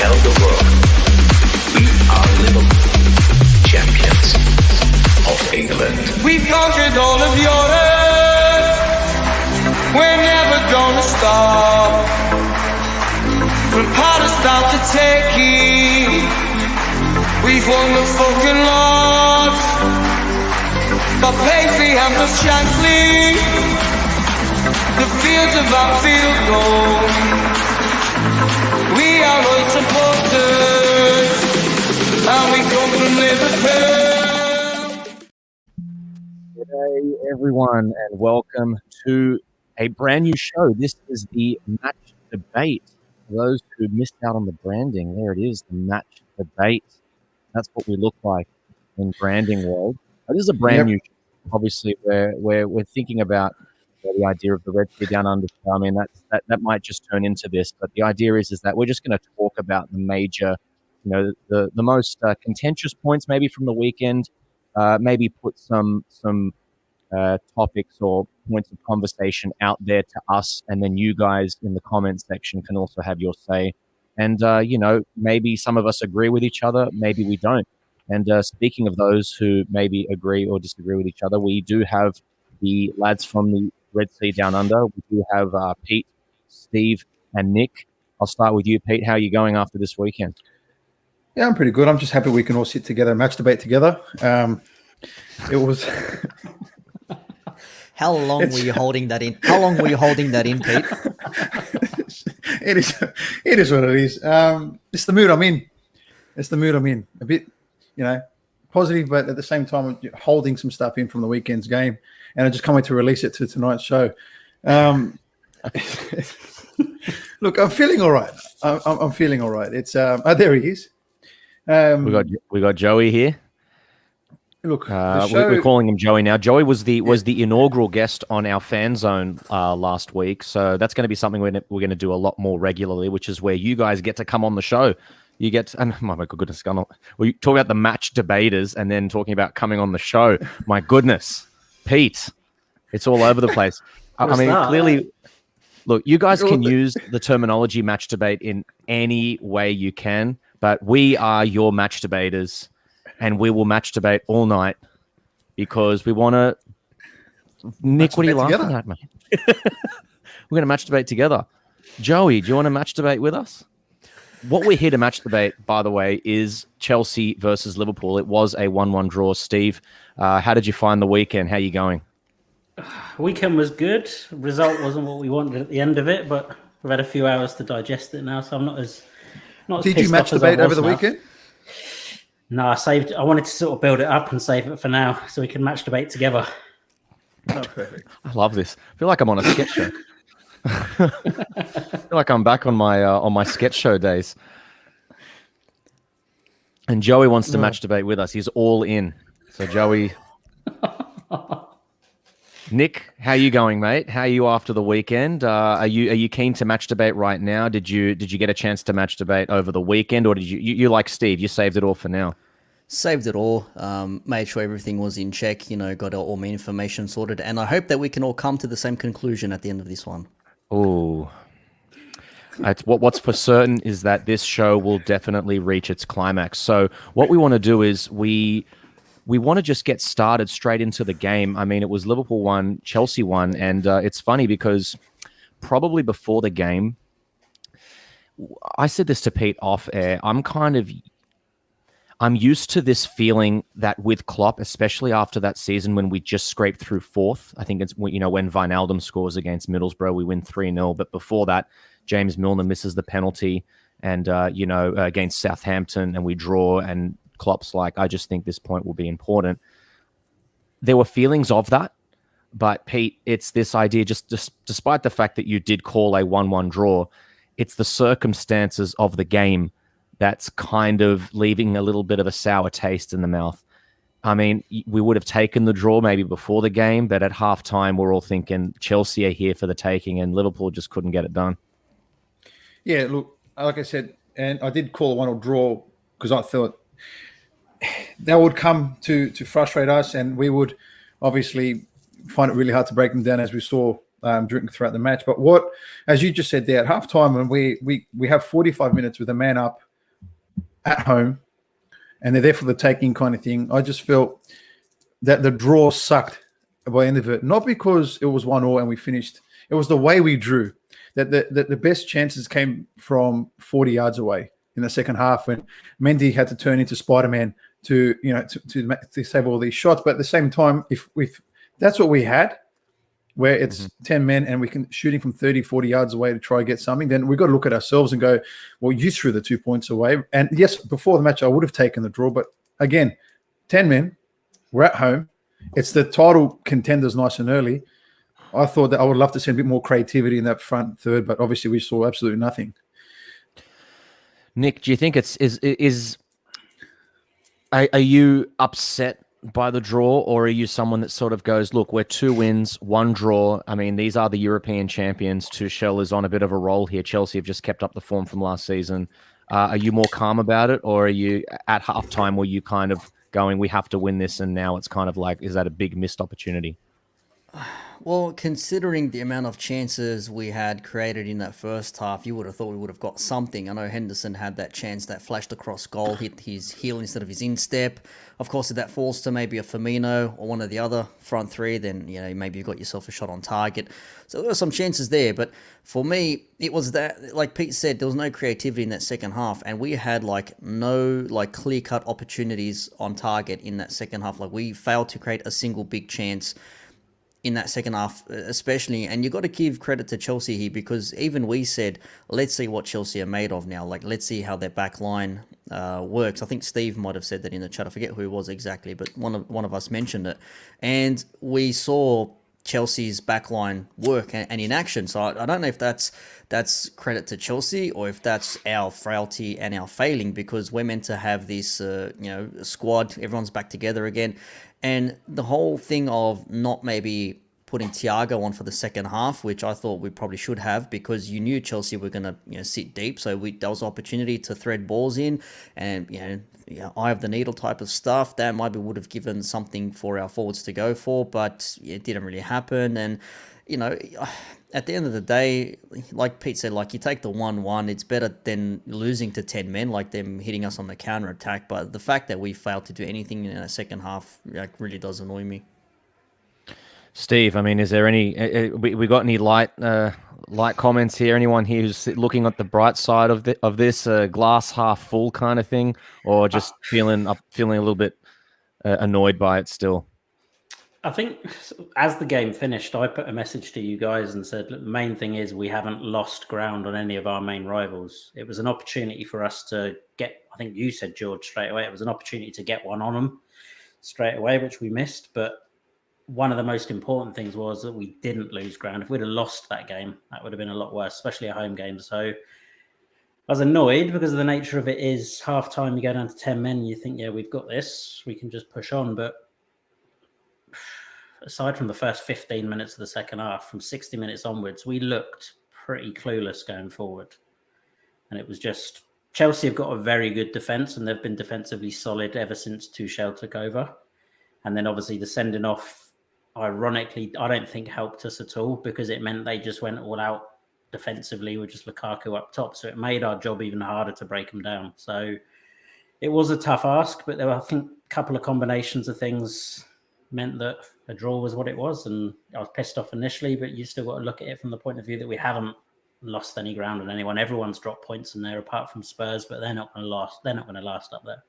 tell the world we are Liverpool, champions of England. We've conquered all of Europe. We're never gonna stop. From Palestine to Turkey, we've won the fucking lot. Got Paisley and the Shankly, the fields of Anfield gold. We are all supporters, and we come from Liverpool. G'day everyone, and welcome to a brand new show. This is the Match Debate. For those who missed out on the branding, there it is, the Match Debate. That's what we look like in branding world. This is a brand new show. Obviously, we're thinking about the idea of the Red Sea Down Under. I mean, that might just turn into this, but the idea is that we're just going to talk about the major, the most contentious points maybe from the weekend. Maybe put some topics or points of conversation out there to us, and then you guys in the comments section can also have your say. And maybe some of us agree with each other, maybe we don't. And speaking of those who maybe agree or disagree with each other, we do have the lads from the Red Sea Down Under. We do have Pete, Steve, and Nick. I'll start with you, Pete. How are you going after this weekend? Yeah, I'm pretty good. I'm just happy we can all sit together and match debate together. It was. How long were you holding that in? How long were you holding that in, Pete? It is what it is. It's the mood I'm in. A bit, positive, but at the same time, holding some stuff in from the weekend's game, and I just can't wait to release it to tonight's show. Look, I'm feeling all right. I'm feeling all right. It's there he is. We got Joey here. Look, we're calling him Joey now. Joey was the inaugural guest on our fan zone last week, so that's going to be something we're going to do a lot more regularly, which is where you guys get to come on the show. You get, and oh my goodness, we talk about the match debaters and then talking about coming on the show. My goodness, Pete, it's all over the place. I mean, clearly, look, you guys can use the terminology match debate in any way you can, but we are your match debaters. And we will match debate all night because we want to. Nick, what are you laughing at, mate? We're going to match debate together. Joey, do you want to match debate with us? What we're here to match debate, by the way, is Chelsea versus Liverpool. It was a 1-1 draw. Steve, how did you find the weekend? How are you going? Weekend was good. Result wasn't what we wanted at the end of it, but we've had a few hours to digest it now, so I'm not as Did you match debate over the weekend? No, I wanted to sort of build it up and save it for now so we can match debate together. Oh, perfect. I love this. I feel like I'm on a sketch show. I feel like I'm back on my sketch show days. And Joey wants to match debate with us. He's all in. So Joey, Nick, how you going, mate? How are you after the weekend? Are you keen to match debate right now? Did you get a chance to match debate over the weekend, or did you like Steve? You saved it all for now. Saved it all. Made sure everything was in check. Got all my information sorted, and I hope that we can all come to the same conclusion at the end of this one. Oh, what's for certain is that this show will definitely reach its climax. So what we want to do is we want to just get started straight into the game. I mean, it was Liverpool 1, Chelsea 1, and it's funny because probably before the game, I said this to Pete off air, I'm used to this feeling that with Klopp, especially after that season when we just scraped through fourth. I think it's, when Wijnaldum scores against Middlesbrough, we win 3-0. But before that, James Milner misses the penalty and, against Southampton, and we draw, and Klopp's like, I just think this point will be important. There were feelings of that, but Pete, it's this idea, just despite the fact that you did call a 1-1 draw, it's the circumstances of the game that's kind of leaving a little bit of a sour taste in the mouth. I mean, we would have taken the draw maybe before the game, but at halftime, we're all thinking Chelsea are here for the taking, and Liverpool just couldn't get it done. Yeah, look, like I said, and I did call a 1-1 draw because I thought that would come to frustrate us, and we would obviously find it really hard to break them down, as we saw throughout the match. But as you just said there, at halftime, when we have 45 minutes with a man up, at home and they're there for the taking kind of thing. I just felt that the draw sucked by the end of it, not because it was 1-1 and we finished. It was the way we drew. That the best chances came from 40 yards away in the second half when Mendy had to turn into Spider-Man to save all these shots. But at the same time, if that's what we had, where it's 10 men and we can shooting from 30, 40 yards away to try and get something, then we've got to look at ourselves and go, well, you threw the 2 points away. And yes, before the match, I would have taken the draw. But again, 10 men, we're at home. It's the title contenders nice and early. I thought that I would love to see a bit more creativity in that front third, but obviously we saw absolutely nothing. Nick, do you think are you upset by the draw, or are you someone that sort of goes, look, we're 2 wins, 1 draw. I mean, these are the European champions. Tuchel is on a bit of a roll here. Chelsea have just kept up the form from last season. Are you more calm about it, or are you at halftime were you kind of going, we have to win this, and now it's kind of like, is that a big missed opportunity? Well, considering the amount of chances we had created in that first half, you would have thought we would have got something. I know Henderson had that chance that flashed across goal, hit his heel instead of his instep. Of course, if that falls to maybe a Firmino or one of the other front three, then maybe you've got yourself a shot on target. So there were some chances there. But for me, it was that, like Pete said, there was no creativity in that second half. And we had no clear-cut opportunities on target in that second half. Like we failed to create a single big chance in that second half, especially. And you got to give credit to Chelsea here, because even we said, let's see what Chelsea are made of now. Like, let's see how their back line works. I think Steve might have said that in the chat. I forget who it was exactly, but one of us mentioned it. And we saw Chelsea's backline work and in action. So I don't know if that's credit to Chelsea or if that's our frailty and our failing, because we're meant to have this squad, everyone's back together again. And the whole thing of not maybe putting Thiago on for the second half, which I thought we probably should have, because you knew Chelsea were going to sit deep, so there was opportunity to thread balls in and eye of the needle type of stuff. That maybe would have given something for our forwards to go for, but it didn't really happen. And at the end of the day, like Pete said, like you take the 1-1, it's better than losing to 10 men, like them hitting us on the counter attack. But the fact that we failed to do anything in the second half really does annoy me. Steve, I mean, is there any we got any light comments here? Anyone here who's looking at the bright side of this glass half full kind of thing, or just feeling a little bit annoyed by it still? I think as the game finished, I put a message to you guys and said, look, the main thing is we haven't lost ground on any of our main rivals. It was an opportunity for us to get, I think you said, George, straight away, it was an opportunity to get one on them straight away, which we missed. But one of the most important things was that we didn't lose ground. If we'd have lost that game, that would have been a lot worse, especially a home game. So I was annoyed because of the nature of it is half-time, you go down to 10 men, and you think, yeah, we've got this, we can just push on. But aside from the first 15 minutes of the second half, from 60 minutes onwards, we looked pretty clueless going forward. And it was just, Chelsea have got a very good defence, and they've been defensively solid ever since Tuchel took over. And then obviously the sending off, ironically, I don't think helped us at all, because it meant they just went all out defensively with just Lukaku up top. So it made our job even harder to break them down. So it was a tough ask, but there were, I think, a couple of combinations of things meant that a draw was what it was. And I was pissed off initially, but you still got to look at it from the point of view that we haven't lost any ground on anyone. Everyone's dropped points in there apart from Spurs, but they're not going to last. They're not going to last up there.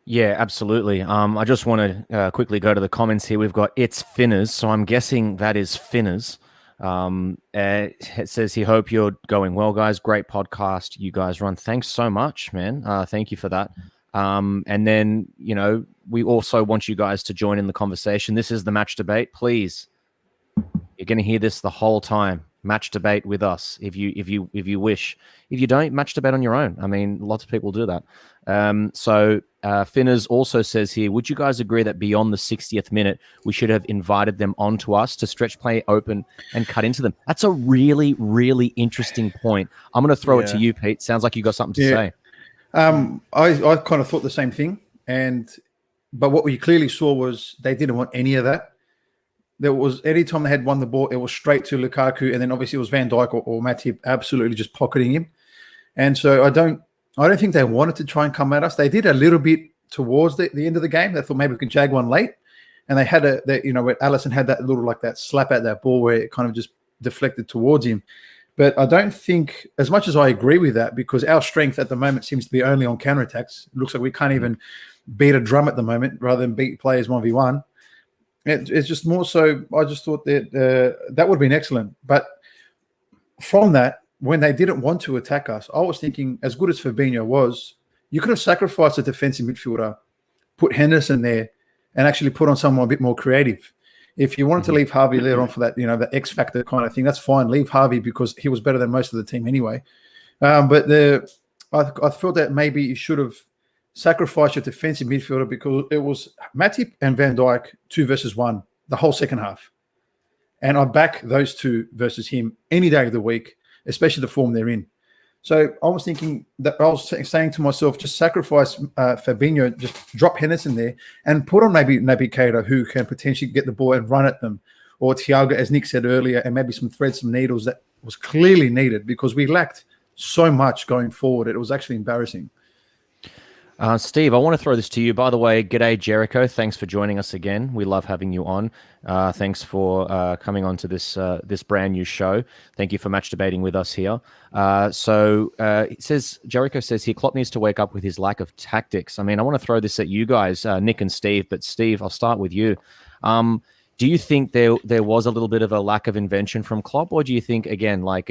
Yeah, absolutely. I just want to quickly go to the comments here. We've got It's Finners, so I'm guessing that is Finners. It says he hope you're going well, guys. Great podcast you guys run. Thanks so much, man. Thank you for that. And then, we also want you guys to join in the conversation. This is the match debate. Please, you're going to hear this the whole time. Match debate with us if you wish. If you don't, match debate on your own. I mean, lots of people do that. So Finners also says here, would you guys agree that beyond the 60th minute, we should have invited them onto us to stretch play open and cut into them? That's a really, really interesting point. I'm going to throw it to you, Pete. Sounds like you got something to say. I kind of thought the same thing. But what we clearly saw was they didn't want any of that. There was, anytime they had won the ball, it was straight to Lukaku, and then obviously it was Van Dijk or Matip absolutely just pocketing him. And so I don't think they wanted to try and come at us. They did a little bit towards the end of the game. They thought maybe we could jag one late. And they had where Allison had that little like that slap at that ball where it kind of just deflected towards him. But I don't think, as much as I agree with that, because our strength at the moment seems to be only on counterattacks. It looks like we can't even beat a drum at the moment rather than beat players 1v1. It's just more so, I just thought that that would have been excellent. But from that, when they didn't want to attack us, I was thinking, as good as Fabinho was, you could have sacrificed a defensive midfielder, put Henderson there, and actually put on someone a bit more creative. If you wanted to leave Harvey later on for that, the X factor kind of thing, that's fine. Leave Harvey because he was better than most of the team anyway. But I felt that maybe you should have sacrificed your defensive midfielder because it was Matip and Van Dijk 2 versus 1 the whole second half. And I back those two versus him any day of the week, especially the form they're in. So I was thinking that I was saying to myself, just sacrifice Fabinho, just drop Henderson there and put on maybe Naby Keita, who can potentially get the ball and run at them, or Thiago, as Nick said earlier, and maybe some threads, some needles that was clearly needed because we lacked so much going forward. It was actually embarrassing. Steve, I want to throw this to you. By the way, g'day, Jericho. Thanks for joining us again. We love having you on. Thanks for coming on to this brand new show. Thank you for match debating with us here. Jericho says here, Klopp needs to wake up with his lack of tactics. I mean, I want to throw this at you guys, Nick and Steve, but Steve, I'll start with you. Do you think there was a little bit of a lack of invention from Klopp, or do you think, again, like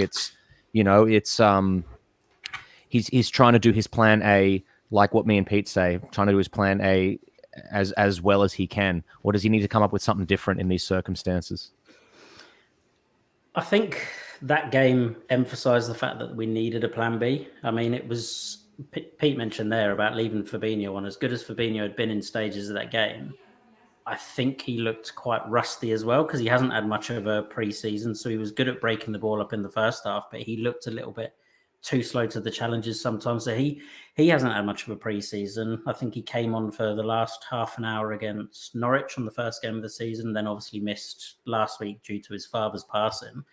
he's trying to do his plan A, like what me and Pete say, trying to do his plan A as well as he can? Or does he need to come up with something different in these circumstances? I think that game emphasised the fact that we needed a plan B. I mean, it was, Pete mentioned there about leaving Fabinho on. As good as Fabinho had been in stages of that game, I think he looked quite rusty as well because he hasn't had much of a pre-season. So he was good at breaking the ball up in the first half, but he looked a little bit too slow to the challenges sometimes. So he hasn't had much of a pre-season. I think he came on for the last half an hour against Norwich on the first game of the season, then obviously missed last week due to his father's passing.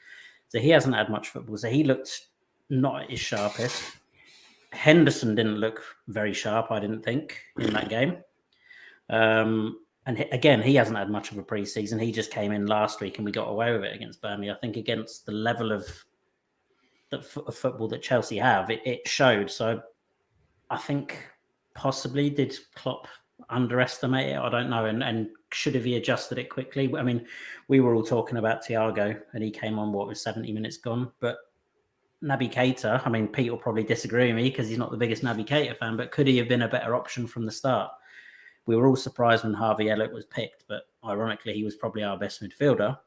So he hasn't had much football. So he looked not at his sharpest. Henderson didn't look very sharp, I didn't think, in that game. And again, he hasn't had much of a pre-season. He just came in last week and we got away with it against Burnley. I think against the level of football that Chelsea have, it showed. So I think possibly did Klopp underestimate it? I don't know. And should have he adjusted it quickly? I mean, we were all talking about Thiago and he came on, what was 70 minutes gone? But Naby Keita, I mean, Pete will probably disagree with me because he's not the biggest Naby Keita fan, but could he have been a better option from the start? We were all surprised when Harvey Elliott was picked, but ironically, he was probably our best midfielder.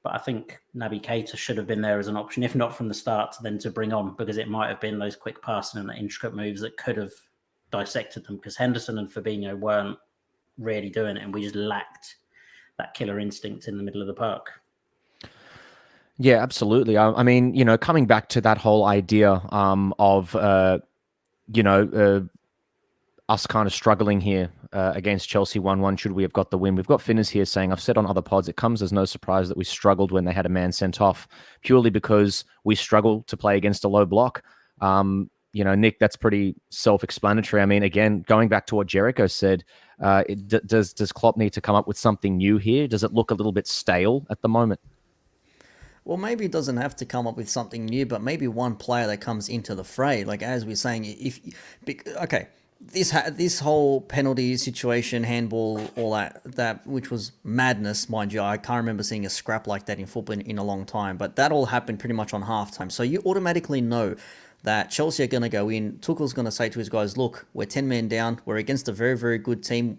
But I think Naby Keita should have been there as an option, if not from the start, then to bring on, because it might have been those quick passing and the intricate moves that could have dissected them, because Henderson and Fabinho weren't really doing it, and we just lacked that killer instinct in the middle of the park. Yeah, absolutely. I mean, coming back to that whole idea of us kind of struggling here against Chelsea 1-1, should we have got the win? We've got Finners here saying, I've said on other pods, it comes as no surprise that we struggled when they had a man sent off, purely because we struggle to play against a low block. Nick, that's pretty self-explanatory. I mean, again, going back to what Jericho said, does Klopp need to come up with something new here? Does it look a little bit stale at the moment? Well, maybe it doesn't have to come up with something new, but maybe one player that comes into the fray. Like, as we're saying, this whole penalty situation, handball, all that, which was madness, mind you. I can't remember seeing a scrap like that in football in a long time, but that all happened pretty much on halftime. So you automatically know that Chelsea are going to go in. Tuchel's going to say to his guys, look, we're 10 men down. We're against a very, very good team.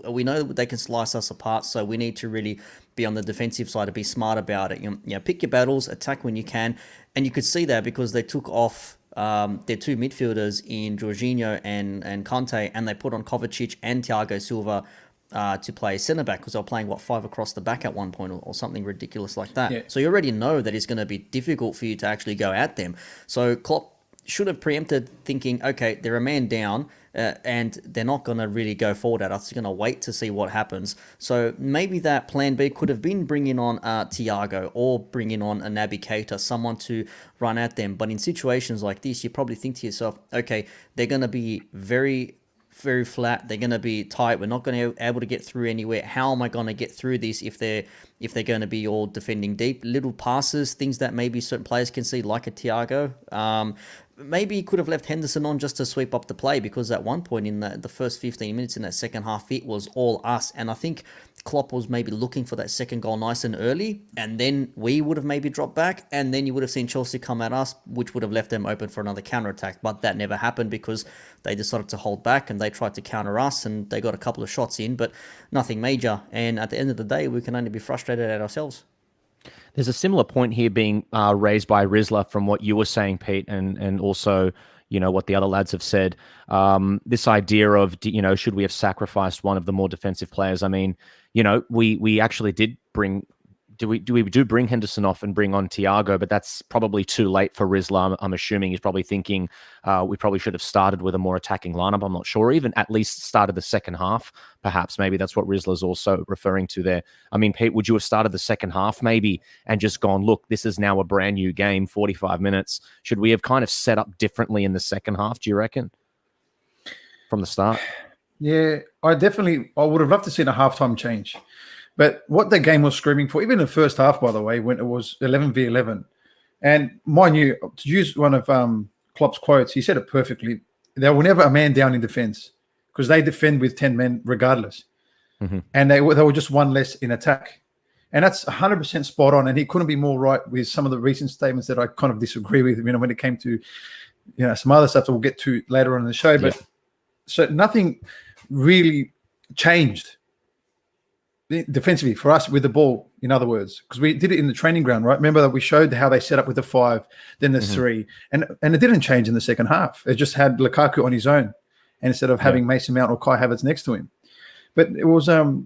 We know they can slice us apart, so we need to really be on the defensive side to be smart about it. Pick your battles, attack when you can. And you could see that because they took off their two midfielders in Jorginho and Conte, and they put on Kovacic and Thiago Silva to play centre-back because they were playing, 5 across the back at one point or something ridiculous like that. Yeah. So you already know that it's going to be difficult for you to actually go at them. So Klopp should have preempted thinking, okay, they're a man down, and they're not going to really go forward at us. They're going to wait to see what happens. So maybe that plan B could have been bringing on Thiago or bringing on a Naby Keita, someone to run at them. But in situations like this, you probably think to yourself, okay, they're going to be very flat. They're going to be tight. We're not going to be able to get through anywhere. How am I going to get through this if they're going to be all defending deep? Little passes, things that maybe certain players can see, like a Thiago. Maybe he could have left Henderson on just to sweep up the play, because at one point in the first 15 minutes in that second half, it was all us. And I think Klopp was maybe looking for that second goal nice and early, and then we would have maybe dropped back, and then you would have seen Chelsea come at us, which would have left them open for another counter-attack. But that never happened because they decided to hold back and they tried to counter us, and they got a couple of shots in, but nothing major. And at the end of the day, we can only be frustrated at ourselves. There's a similar point here being raised by Rizla from what you were saying, Pete, and also, what the other lads have said. This idea of, should we have sacrificed one of the more defensive players? I mean, we actually did bring. Do we bring Henderson off and bring on Thiago? But that's probably too late for Rizla. I'm assuming he's probably thinking we probably should have started with a more attacking lineup. I'm not sure. Even at least started the second half, perhaps. Maybe that's what Rizla's also referring to there. I mean, Pete, would you have started the second half maybe and just gone, look, this is now a brand new game, 45 minutes. Should we have kind of set up differently in the second half, do you reckon, from the start? Yeah, I would have loved to see a halftime change. But what the game was screaming for, even in the first half, by the way, when it was 11v11, and mind you, to use one of Klopp's quotes, he said it perfectly. There will never a man down in defence because they defend with 10 men regardless. Mm-hmm. And they were just one less in attack. And that's 100% spot on. And he couldn't be more right with some of the recent statements that I kind of disagree with, when it came to some other stuff that we'll get to later on in the show. But so nothing really changed defensively for us with the ball, in other words, because we did it in the training ground, right? Remember that we showed how they set up with the 5, then the 3, and it didn't change in the second half. It just had Lukaku on his own, and instead of having Mason Mount or Kai Havertz next to him. But it was the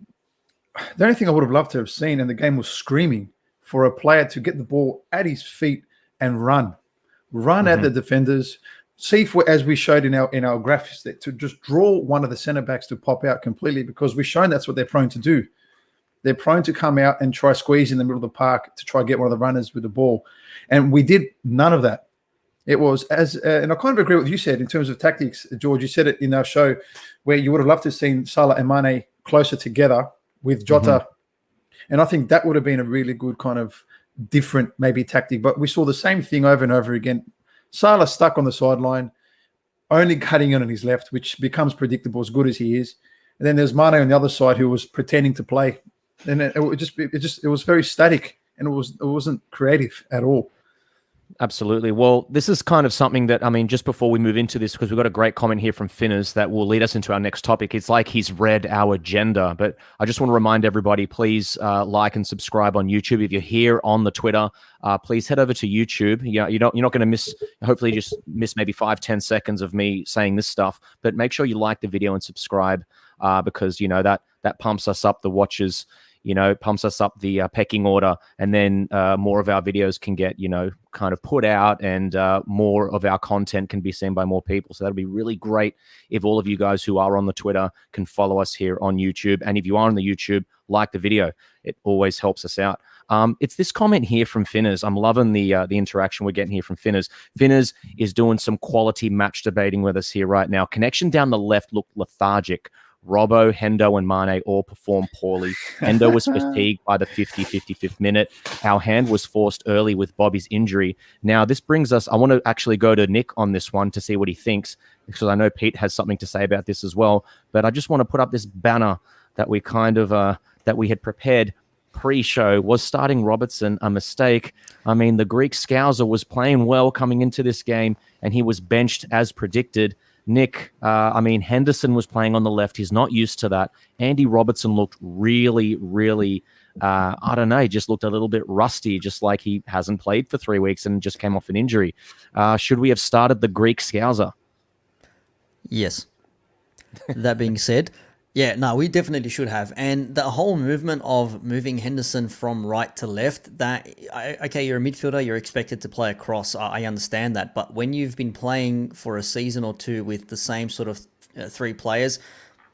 only thing I would have loved to have seen, and the game was screaming for a player to get the ball at his feet and run at the defenders. See, as we showed in our graphics, that to just draw one of the centre backs to pop out completely, because we've shown that's what they're prone to do. They're prone to come out and try squeeze in the middle of the park to try to get one of the runners with the ball. And we did none of that. It was and I kind of agree with what you said in terms of tactics, George. You said it in our show where you would have loved to have seen Salah and Mane closer together with Jota. And I think that would have been a really good kind of different maybe tactic. But we saw the same thing over and over again. Salah stuck on the sideline, only cutting in on his left, which becomes predictable as good as he is. And then there's Mane on the other side who was pretending to play. And it was very static, and it wasn't creative at all. Absolutely. Well, this is kind of something that, just before we move into this, because we've got a great comment here from Finners that will lead us into our next topic. It's like he's read our agenda, but I just want to remind everybody, please like and subscribe on YouTube. If you're here on the Twitter, please head over to YouTube. You're not going to miss, hopefully just miss maybe 5-10 seconds of me saying this stuff, but make sure you like the video and subscribe because, that pumps us up the watches, pumps us up the pecking order, and then more of our videos can get, kind of put out, and more of our content can be seen by more people. So that'll be really great if all of you guys who are on the Twitter can follow us here on YouTube. And if you are on the YouTube, like the video. It always helps us out. It's this comment here from Finners. I'm loving the interaction we're getting here from Finners. Finners is doing some quality match debating with us here right now. Connection down the left looked lethargic. Robbo, Hendo, and Mane all performed poorly. Hendo was fatigued by the 55th minute. Our hand was forced early with Bobby's injury. Now, this brings us, I want to actually go to Nick on this one to see what he thinks, because I know Pete has something to say about this as well. But I just want to put up this banner that we that we had prepared pre-show. Was starting Robertson a mistake? I mean, the Greek Scouser was playing well coming into this game, and he was benched as predicted. Nick, Henderson was playing on the left. He's not used to that. Andy Robertson looked really, really, just looked a little bit rusty, just like he hasn't played for 3 weeks and just came off an injury. Should we have started the Greek Scouser? Yes. That being said, Yeah, no, we definitely should have. And the whole movement of moving Henderson from right to left, okay, you're a midfielder, you're expected to play across. I understand that. But when you've been playing for a season or two with the same sort of three players,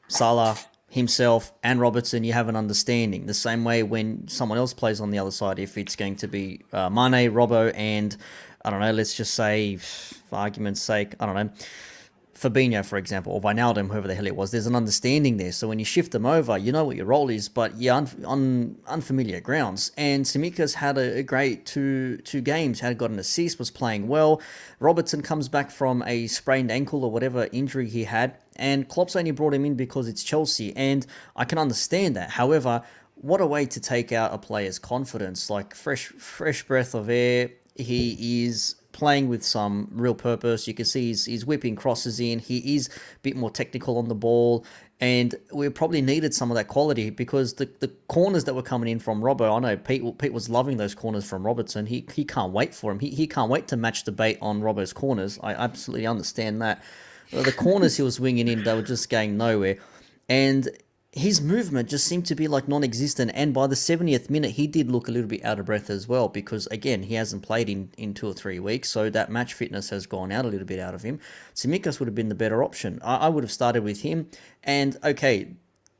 Salah, himself, and Robertson, you have an understanding. The same way when someone else plays on the other side, if it's going to be Mane, Robbo, and I don't know, let's just say, for argument's sake, I don't know, Fabinho, for example, or Wijnaldum, whoever the hell it was, there's an understanding there. So when you shift them over, you know what your role is, but you're on unfamiliar grounds. And Tsimikas had a great two games, had got an assist, was playing well. Robertson comes back from a sprained ankle or whatever injury he had, and Klopp's only brought him in because it's Chelsea, and I can understand that. However, what a way to take out a player's confidence, like fresh breath of air. He is playing with some real purpose. You can see he's whipping crosses in. He is a bit more technical on the ball, and we probably needed some of that quality because the corners that were coming in from Robbo, I know Pete was loving those corners from Robertson. He can't wait for him. He can't wait to match the bait on Robbo's corners. I absolutely understand that. The corners he was winging in, they were just going nowhere, and his movement just seemed to be like non-existent. And by the 70th minute, he did look a little bit out of breath as well, because again, he hasn't played in 2 or 3 weeks, so that match fitness has gone out a little bit out of him. Tsimikas would have been the better option. I would have started with him, and okay,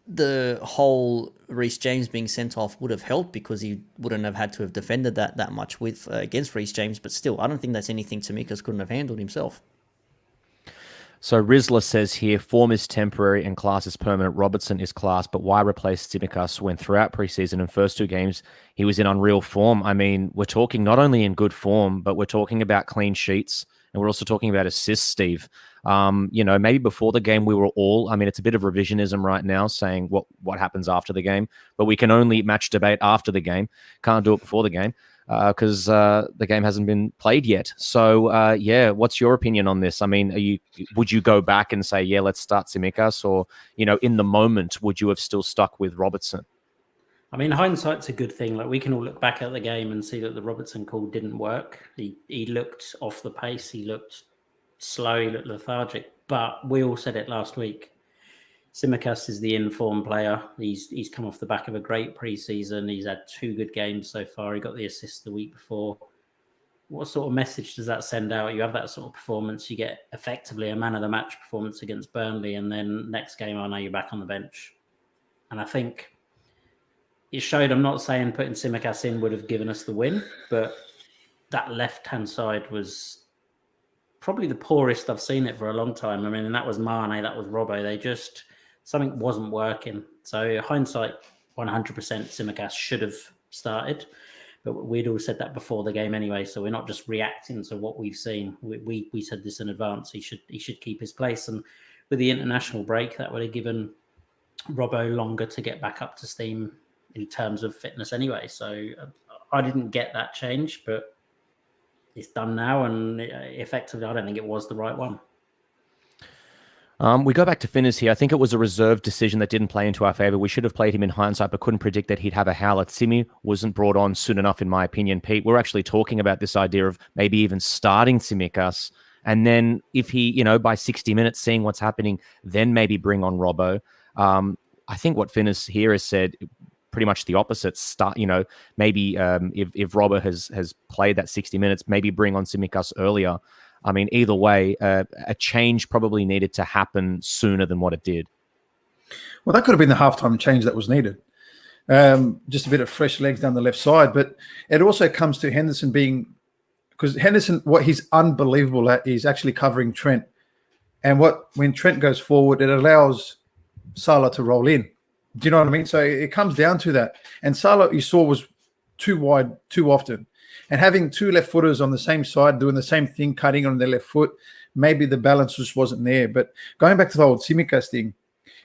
the whole Reece James being sent off would have helped because he wouldn't have had to have defended that much with against Reece James, but still, I don't think that's anything Tsimikas couldn't have handled himself. So Rizla says here, form is temporary and class is permanent. Robertson is class, but why replace Tsimikas when throughout preseason and first 2 games he was in unreal form? I mean, we're talking not only in good form, but we're talking about clean sheets, and we're also talking about assists, Steve. Maybe before the game we were all, I mean, it's a bit of revisionism right now saying what happens after the game, but we can only match debate after the game. Can't do it before the game because the game hasn't been played yet. So, what's your opinion on this? I mean, would you go back and say, yeah, let's start Tsimikas, or, in the moment, would you have still stuck with Robertson? I mean, hindsight's a good thing. Like, we can all look back at the game and see that the Robertson call didn't work. He looked off the pace. He looked slow. He looked lethargic. But we all said it last week. Tsimikas is the in-form player. He's come off the back of a great preseason. He's had 2 good games so far. He got the assist the week before. What sort of message does that send out? You have that sort of performance, you get effectively a man-of-the-match performance against Burnley, and then next game, I know you're back on the bench. And I think it showed. I'm not saying putting Tsimikas in would have given us the win, but that left-hand side was probably the poorest I've seen it for a long time. I mean, and that was Mane, that was Robbo. Something wasn't working. So hindsight, 100% Tsimikas should have started, but we'd all said that before the game anyway. So we're not just reacting to what we've seen. We said this in advance. He should keep his place. And with the international break, that would have given Robbo longer to get back up to steam in terms of fitness anyway. So I didn't get that change, but it's done now, and effectively, I don't think it was the right one. We go back to Finners here. I think it was a reserved decision that didn't play into our favour. We should have played him in hindsight, but couldn't predict that he'd have a howler. Simi wasn't brought on soon enough, in my opinion. Pete, we're actually talking about this idea of maybe even starting Tsimikas, and then if he, by 60 minutes, seeing what's happening, then maybe bring on Robbo. I think what Finners here has said, pretty much the opposite. Start, maybe if Robbo has played that 60 minutes, maybe bring on Tsimikas earlier. I mean, either way, a change probably needed to happen sooner than what it did. Well, that could have been the halftime change that was needed. Just a bit of fresh legs down the left side. But it also comes to Henderson being, because Henderson, what he's unbelievable at is actually covering Trent. And when Trent goes forward, it allows Salah to roll in. Do you know what I mean? So it comes down to that. And Salah, you saw, was too wide too often. And having 2 left footers on the same side doing the same thing, cutting on their left foot, maybe the balance just wasn't there. But going back to the old Tsimikas thing,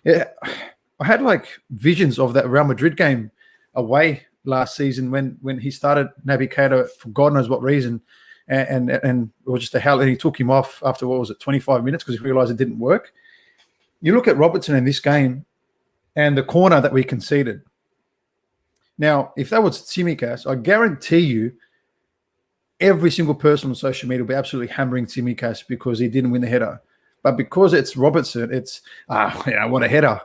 I had like visions of that Real Madrid game away last season when he started Naby Keita for God knows what reason, and it was just a hell. And he took him off after, 25 minutes because he realised it didn't work. You look at Robertson in this game and the corner that we conceded. Now, if that was Tsimikas, I guarantee you, every single person on social media will be absolutely hammering Tsimikas because he didn't win the header. But because it's Robertson, it's, what a header.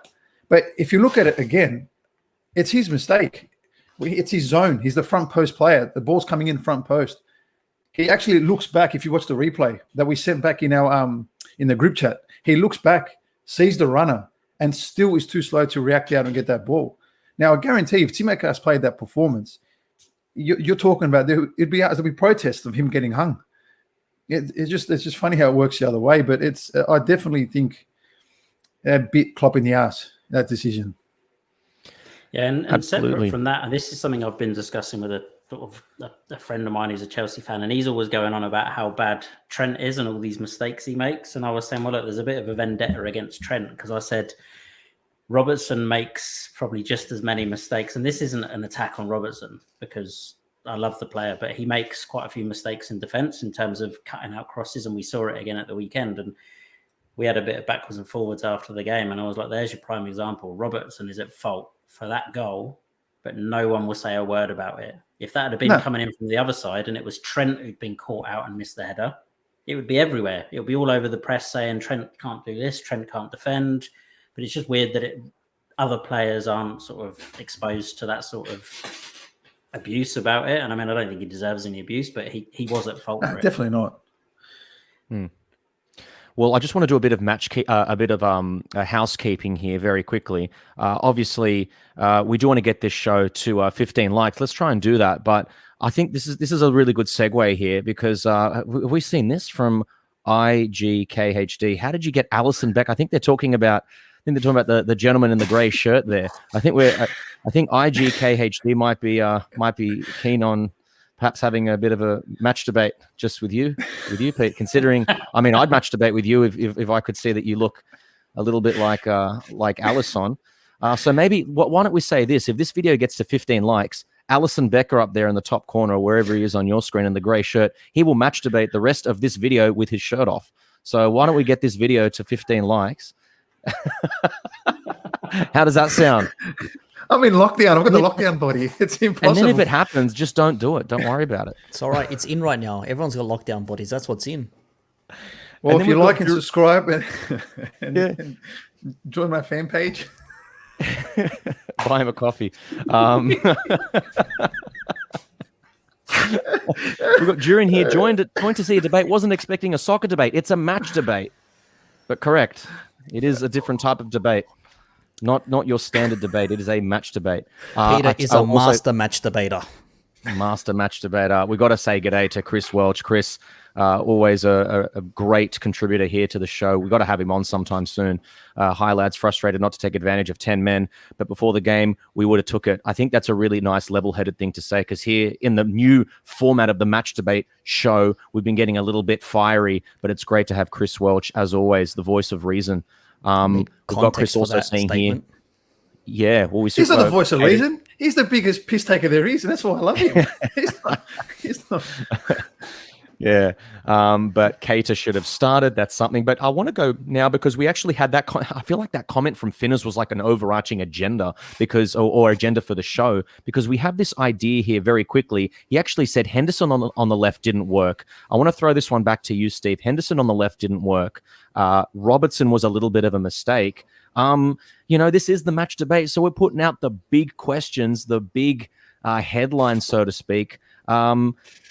But if you look at it again, it's his mistake. It's his zone. He's the front post player. The ball's coming in front post. He actually looks back. If you watch the replay that we sent back in our in the group chat, he looks back, sees the runner, and still is too slow to react out and get that ball. Now, I guarantee if Tim-Akas played that performance, you're talking about there'd be protests of him getting hung. It's just funny how it works the other way. But I definitely think a bit Klopp in the ass, that decision. Yeah, and separate from that, and this is something I've been discussing with a friend of mine who's a Chelsea fan, and he's always going on about how bad Trent is and all these mistakes he makes. And I was saying, well, look, there's a bit of a vendetta against Trent, because I said Robertson makes probably just as many mistakes. And this isn't an attack on Robertson, because I love the player, but he makes quite a few mistakes in defence in terms of cutting out crosses. And we saw it again at the weekend. And we had a bit of backwards and forwards after the game. And I was like, there's your prime example. Robertson is at fault for that goal, but no one will say a word about it. If that had been coming in from the other side and it was Trent who'd been caught out and missed the header, it would be everywhere. It would be all over the press saying Trent can't do this, Trent can't defend. But it's just weird that other players aren't sort of exposed to that sort of abuse about it. And I mean, I don't think he deserves any abuse, but he was at fault for it. Definitely not. Well, I just want to do a bit of housekeeping here very quickly. Obviously, we do want to get this show to 15 likes. Let's try and do that. But I think this is a really good segue here, because have we seen this from IGKHD? How did you get Alison Beck? I think they're talking about the gentleman in the grey shirt there. I think IGKHD might be keen on perhaps having a bit of a match debate just with you, Pete. Considering, I mean, I'd match debate with you if I could see that you look a little bit like Alisson. So maybe why don't we say this? If this video gets to 15 likes, Alison Becker up there in the top corner, or wherever he is on your screen in the grey shirt, he will match debate the rest of this video with his shirt off. So why don't we get this video to 15 likes? How does that sound? I'm in lockdown. I've got the lockdown body. It's impossible. And then if it happens, just don't do it. Don't worry about it. It's all right. It's in right now. Everyone's got lockdown bodies. That's what's in. Well, if you like and subscribe and join my fan page. Buy him a coffee. We've got Durin here, joined to see a debate. Wasn't expecting a soccer debate. It's a match debate. But correct. It is a different type of debate. Not your standard debate. It is a match debate. Peter is a master match debater. Master match debater. We got to say g'day to Chris Welch. Chris, always a great contributor here to the show. We got to have him on sometime soon. Hi lads, frustrated not to take advantage of 10 men, but before the game we would have took it. I think that's a really nice level-headed thing to say, because here in the new format of the match debate show, we've been getting a little bit fiery, but it's great to have Chris Welch, as always, the voice of reason. We've got Chris also saying here. Yeah, well, he's not the voice of reason. He's the biggest piss taker there is, and that's why I love him. he's not. Yeah, but Cater should have started. That's something. But I want to go now, because we actually had that. I feel like that comment from Finners was like an overarching agenda, or agenda for the show, because we have this idea here very quickly. He actually said Henderson on the left didn't work. I want to throw this one back to you, Steve. Henderson on the left didn't work. Robertson was a little bit of a mistake. This is the match debate, so we're putting out the big questions, the big headlines, so to speak.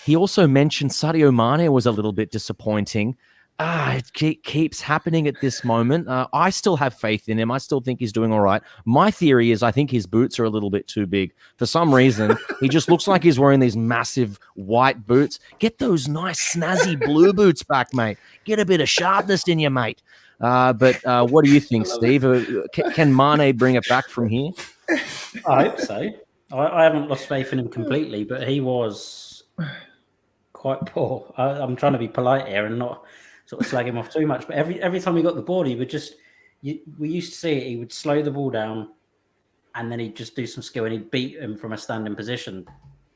He also mentioned Sadio Mane was a little bit disappointing. It keeps happening at this moment. I still have faith in him. I still think he's doing all right. My theory is I think his boots are a little bit too big. For some reason, he just looks like he's wearing these massive white boots. Get those nice snazzy blue boots back, mate. Get a bit of sharpness in you, mate. But what do you think, Steve? Can Mane bring it back from here? I hope so. I haven't lost faith in him completely, but he was quite poor. I'm trying to be polite here and not sort of slag him off too much. But every time he got the ball, he would we used to see it, he would slow the ball down and then he'd just do some skill and he'd beat him from a standing position.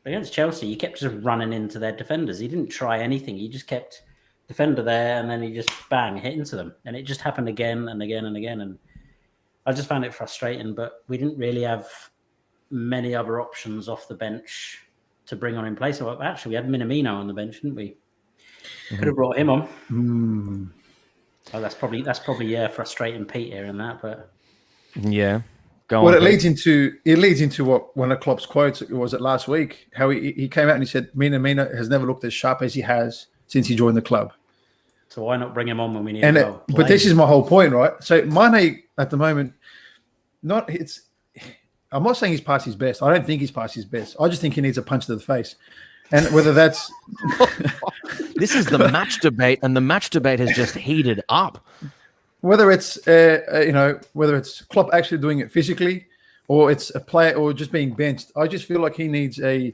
But against Chelsea, he kept just running into their defenders. He didn't try anything. He just kept defender there and then he just bang, hit into them. And it just happened again and again and again. And I just found it frustrating, but we didn't really have many other options off the bench to bring on in place. So actually, we had Minamino on the bench, didn't we? Mm-hmm. Could have brought him on. Mm. Oh, that's probably frustrating Pete here and that, but yeah. Go Well, on. it Pete. leads into what one of Klopp's quotes was it last week? How he came out and he said Mina has never looked as sharp as he has since he joined the club. So why not bring him on when we need a goal? But this is my whole point, right? So Mane at the moment, I'm not saying he's past his best. I don't think he's past his best. I just think he needs a punch to the face. And whether that's This is the match debate, and the match debate has just heated up. whether it's whether it's Klopp actually doing it physically, or it's a player, or just being benched, I just feel like he needs an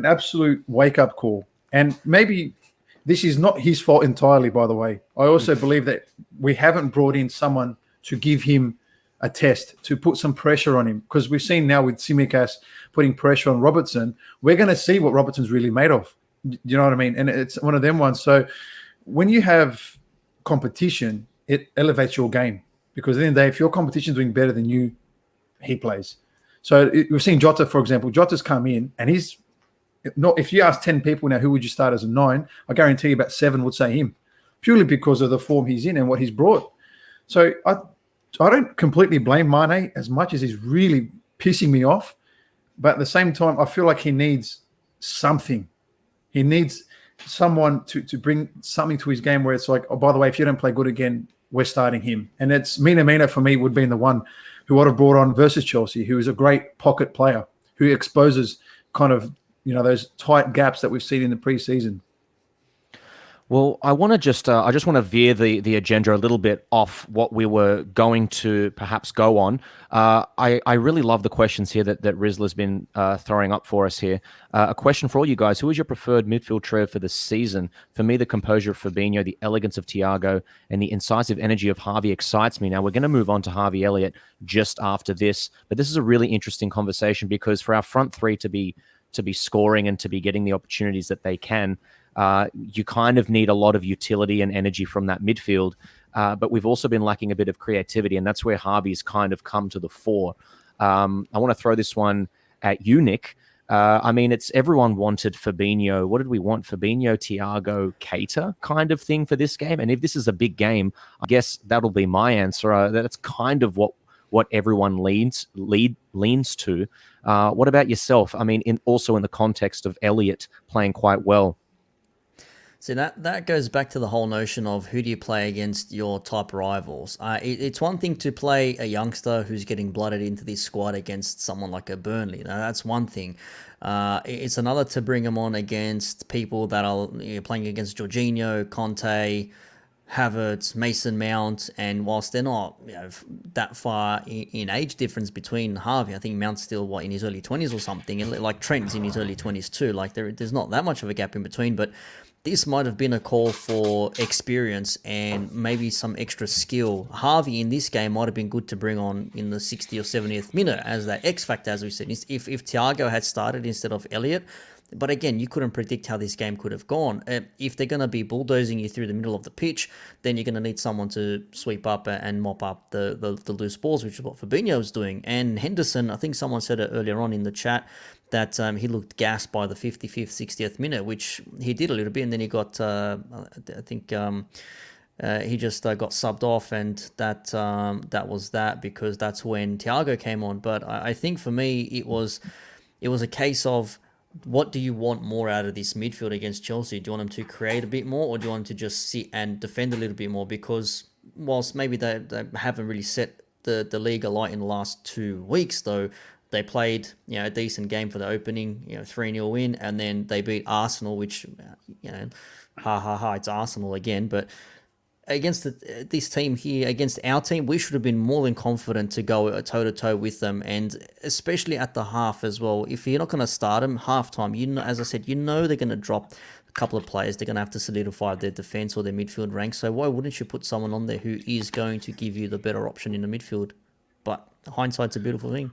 absolute wake up call. And maybe this is not his fault entirely. By the way, I also believe that we haven't brought in someone to give him a test, to put some pressure on him, because we've seen now with Tsimikas putting pressure on Robertson. We're going to see what Robertson's really made of. You know what I mean? And it's one of them ones. So when you have competition, it elevates your game, because at the end of the day, if your competition is doing better than you, he plays. So we've seen Jota, for example. Jota's come in, and he's not. If you ask 10 people now who would you start as a 9, I guarantee you about 7 would say him, purely because of the form he's in and what he's brought. So I don't completely blame Mane as much as he's really pissing me off, but at the same time, I feel like he needs something. He needs someone to bring something to his game where it's like, oh, by the way, if you don't play good again, we're starting him. And it's Mina for me would be the one who would have brought on versus Chelsea, who is a great pocket player, who exposes kind of, those tight gaps that we've seen in the preseason. Well, I want to I just want to veer the agenda a little bit off what we were going to perhaps go on. I really love the questions here that Rizla's been throwing up for us here. A question for all you guys: who is your preferred midfield trio for this season? For me, the composure of Fabinho, the elegance of Thiago, and the incisive energy of Harvey excites me. Now, we're going to move on to Harvey Elliott just after this, but this is a really interesting conversation, because for our front three to be scoring and to be getting the opportunities that they can, you kind of need a lot of utility and energy from that midfield. But we've also been lacking a bit of creativity, and that's where Harvey's kind of come to the fore. I want to throw this one at you, Nick. I mean, it's everyone wanted Fabinho. What did we want? Fabinho, Thiago, Keita kind of thing for this game. And if this is a big game, I guess that'll be my answer. That's kind of what everyone leans to. What about yourself? I mean, also in the context of Elliott playing quite well. See, that goes back to the whole notion of who do you play against your top rivals. It's one thing to play a youngster who's getting blooded into this squad against someone like a Burnley. Now, that's one thing. It's another to bring them on against people that are playing against Jorginho, Conte, Havertz, Mason Mount, and whilst they're not that far in age difference between Harvey, I think Mount's still in his early 20s or something, and like Trent's in his early 20s too. Like there's not that much of a gap in between, but this might have been a call for experience and maybe some extra skill. Harvey in this game might have been good to bring on in the 60th or 70th minute as that X factor, as we said. If Thiago had started instead of Elliott, but again, you couldn't predict how this game could have gone. If they're going to be bulldozing you through the middle of the pitch, then you're going to need someone to sweep up and mop up the loose balls, which is what Fabinho was doing. And Henderson, I think someone said it earlier on in the chat, that he looked gassed by the 55th, 60th minute, which he did a little bit, and then he got, I think he just got subbed off, and that was that, because that's when Thiago came on. But I think for me, it was a case of, what do you want more out of this midfield against Chelsea? Do you want them to create a bit more, or do you want them to just sit and defend a little bit more? Because whilst maybe they haven't really set the league alight in the last 2 weeks, though, they played a decent game for the opening, 3-0 win, and then they beat Arsenal, which it's Arsenal again. But against this team here, against our team, we should have been more than confident to go toe-to-toe with them, and especially at the half as well. If you're not going to start them, halftime, as I said, they're going to drop a couple of players. They're going to have to solidify their defense or their midfield ranks. So why wouldn't you put someone on there who is going to give you the better option in the midfield? But hindsight's a beautiful thing.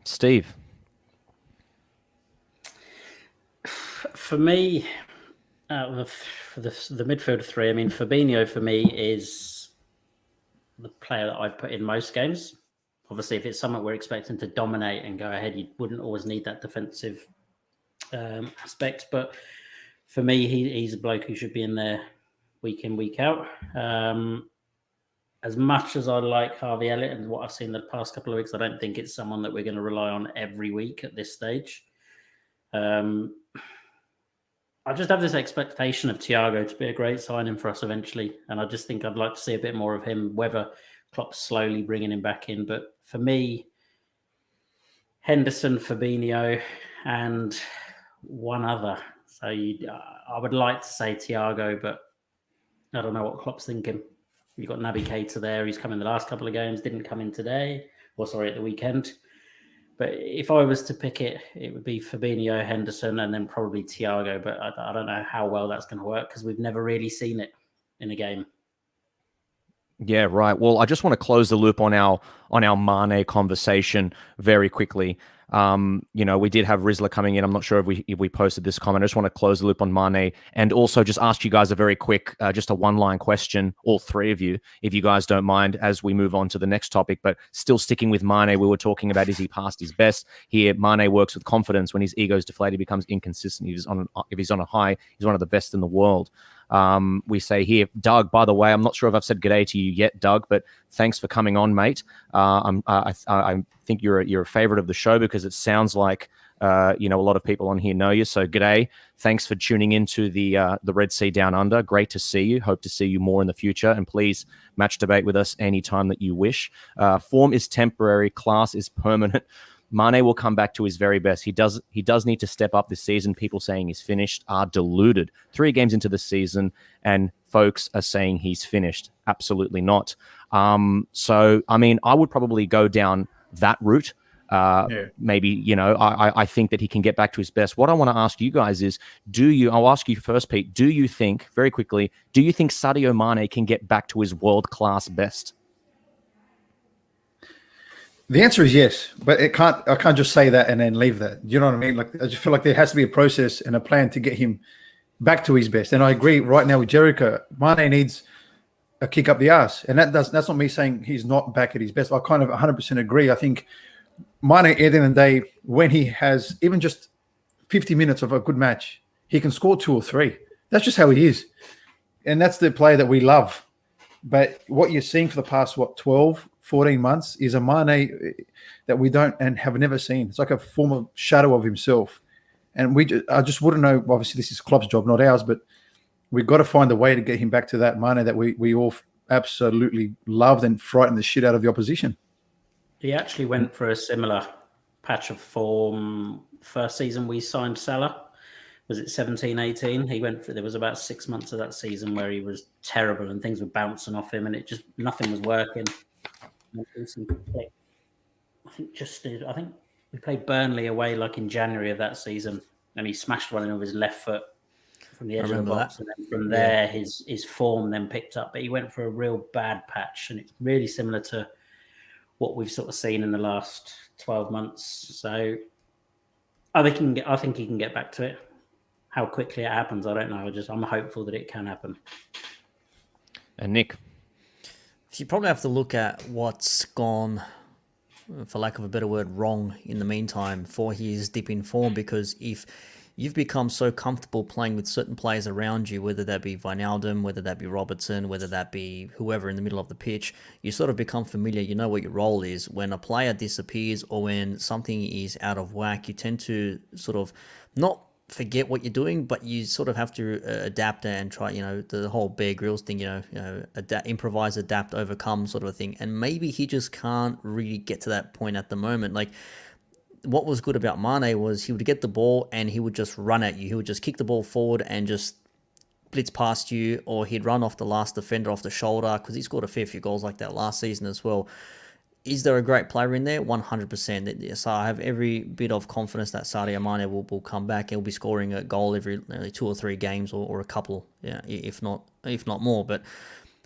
Steve? For me, for the midfield three, I mean, Fabinho for me is the player that I'd put in most games. Obviously, if it's someone we're expecting to dominate and go ahead, you wouldn't always need that defensive aspect. But for me, he's a bloke who should be in there week in, week out. as much as I like Harvey Elliott and what I've seen the past couple of weeks, I don't think it's someone that we're going to rely on every week at this stage. I just have this expectation of Thiago to be a great signing for us eventually. And I just think I'd like to see a bit more of him, whether Klopp's slowly bringing him back in. But for me, Henderson, Fabinho, and one other. So I would like to say Thiago, but I don't know what Klopp's thinking. You've got Naby Keita there. He's come in the last couple of games, didn't come in today. At the weekend. But if I was to pick it, it would be Fabinho, Henderson, and then probably Thiago. But I don't know how well that's going to work because we've never really seen it in a game. Yeah, right. Well, I just want to close the loop on our Mane conversation very quickly. We did have Rizla coming in. I'm not sure if we posted this comment. I just want to close the loop on Mane and also just ask you guys a very quick, just a one-line question, all three of you, if you guys don't mind, as we move on to the next topic. But still sticking with Mane, we were talking about, is he past his best? Here, Mane works with confidence. When his ego is deflated, he becomes inconsistent. If he's on a high, he's one of the best in the world. We say here, Doug, by the way, I'm not sure if I've said g'day to you yet, Doug, but thanks for coming on, mate. I think you're a favorite of the show because it sounds like a lot of people on here know you. So g'day. Thanks for tuning into the Red Sea Down Under. Great to see you. Hope to see you more in the future. And please match debate with us anytime that you wish. Form is temporary. Class is permanent. Mane will come back to his very best. He does need to step up this season. People saying he's finished are deluded. 3 games into the season, and folks are saying he's finished. Absolutely not. So, I mean, I would probably go down that route. Maybe, I think that he can get back to his best. What I want to ask you guys is, I'll ask you first, Pete, do you think Sadio Mane can get back to his world-class best? The answer is yes, but I can't just say that and then leave that. Do you know what I mean? Like, I just feel like there has to be a process and a plan to get him back to his best. And I agree right now with Jericho. Mane needs a kick up the ass. And that's not me saying he's not back at his best. I kind of 100% agree. I think Mane, at the end of the day, when he has even just 50 minutes of a good match, he can score 2 or 3. That's just how he is. And that's the player that we love. But what you're seeing for the past, 12, 14 months is a Mane that we don't and have never seen. It's like a former shadow of himself. And I just wouldn't know. Obviously, this is Klopp's job, not ours, but we've got to find a way to get him back to that Mane that we all absolutely loved and frightened the shit out of the opposition. He actually went for a similar patch of form first season we signed Salah. Was it 17-18? There was about 6 months of that season where he was terrible and things were bouncing off him and nothing was working. I think we played Burnley away like in January of that season and he smashed one in with his left foot from the edge of the box. And then from there, his form then picked up, but he went for a real bad patch and it's really similar to what we've sort of seen in the last 12 months. So I think he can get back to it. How quickly it happens, I don't know. I'm hopeful that it can happen. And Nick? You probably have to look at what's gone, for lack of a better word, wrong in the meantime for his dip in form, because if you've become so comfortable playing with certain players around you, whether that be Wijnaldum, whether that be Robertson, whether that be whoever in the middle of the pitch, you sort of become familiar. You know what your role is. When a player disappears or when something is out of whack, you tend to sort of not forget what you're doing, but you sort of have to adapt and try, the whole Bear Grylls thing, improvise, adapt, overcome sort of a thing. And maybe he just can't really get to that point at the moment. Like, what was good about Mane was he would get the ball and he would just run at you. He would just kick the ball forward and just blitz past you, or he'd run off the last defender off the shoulder, because he scored a fair few goals like that last season as well. Is there a great player in there? 100%. So I have every bit of confidence that Sadio Mane will come back. He'll be scoring a goal every 2 or 3 games, or a couple, if not more. But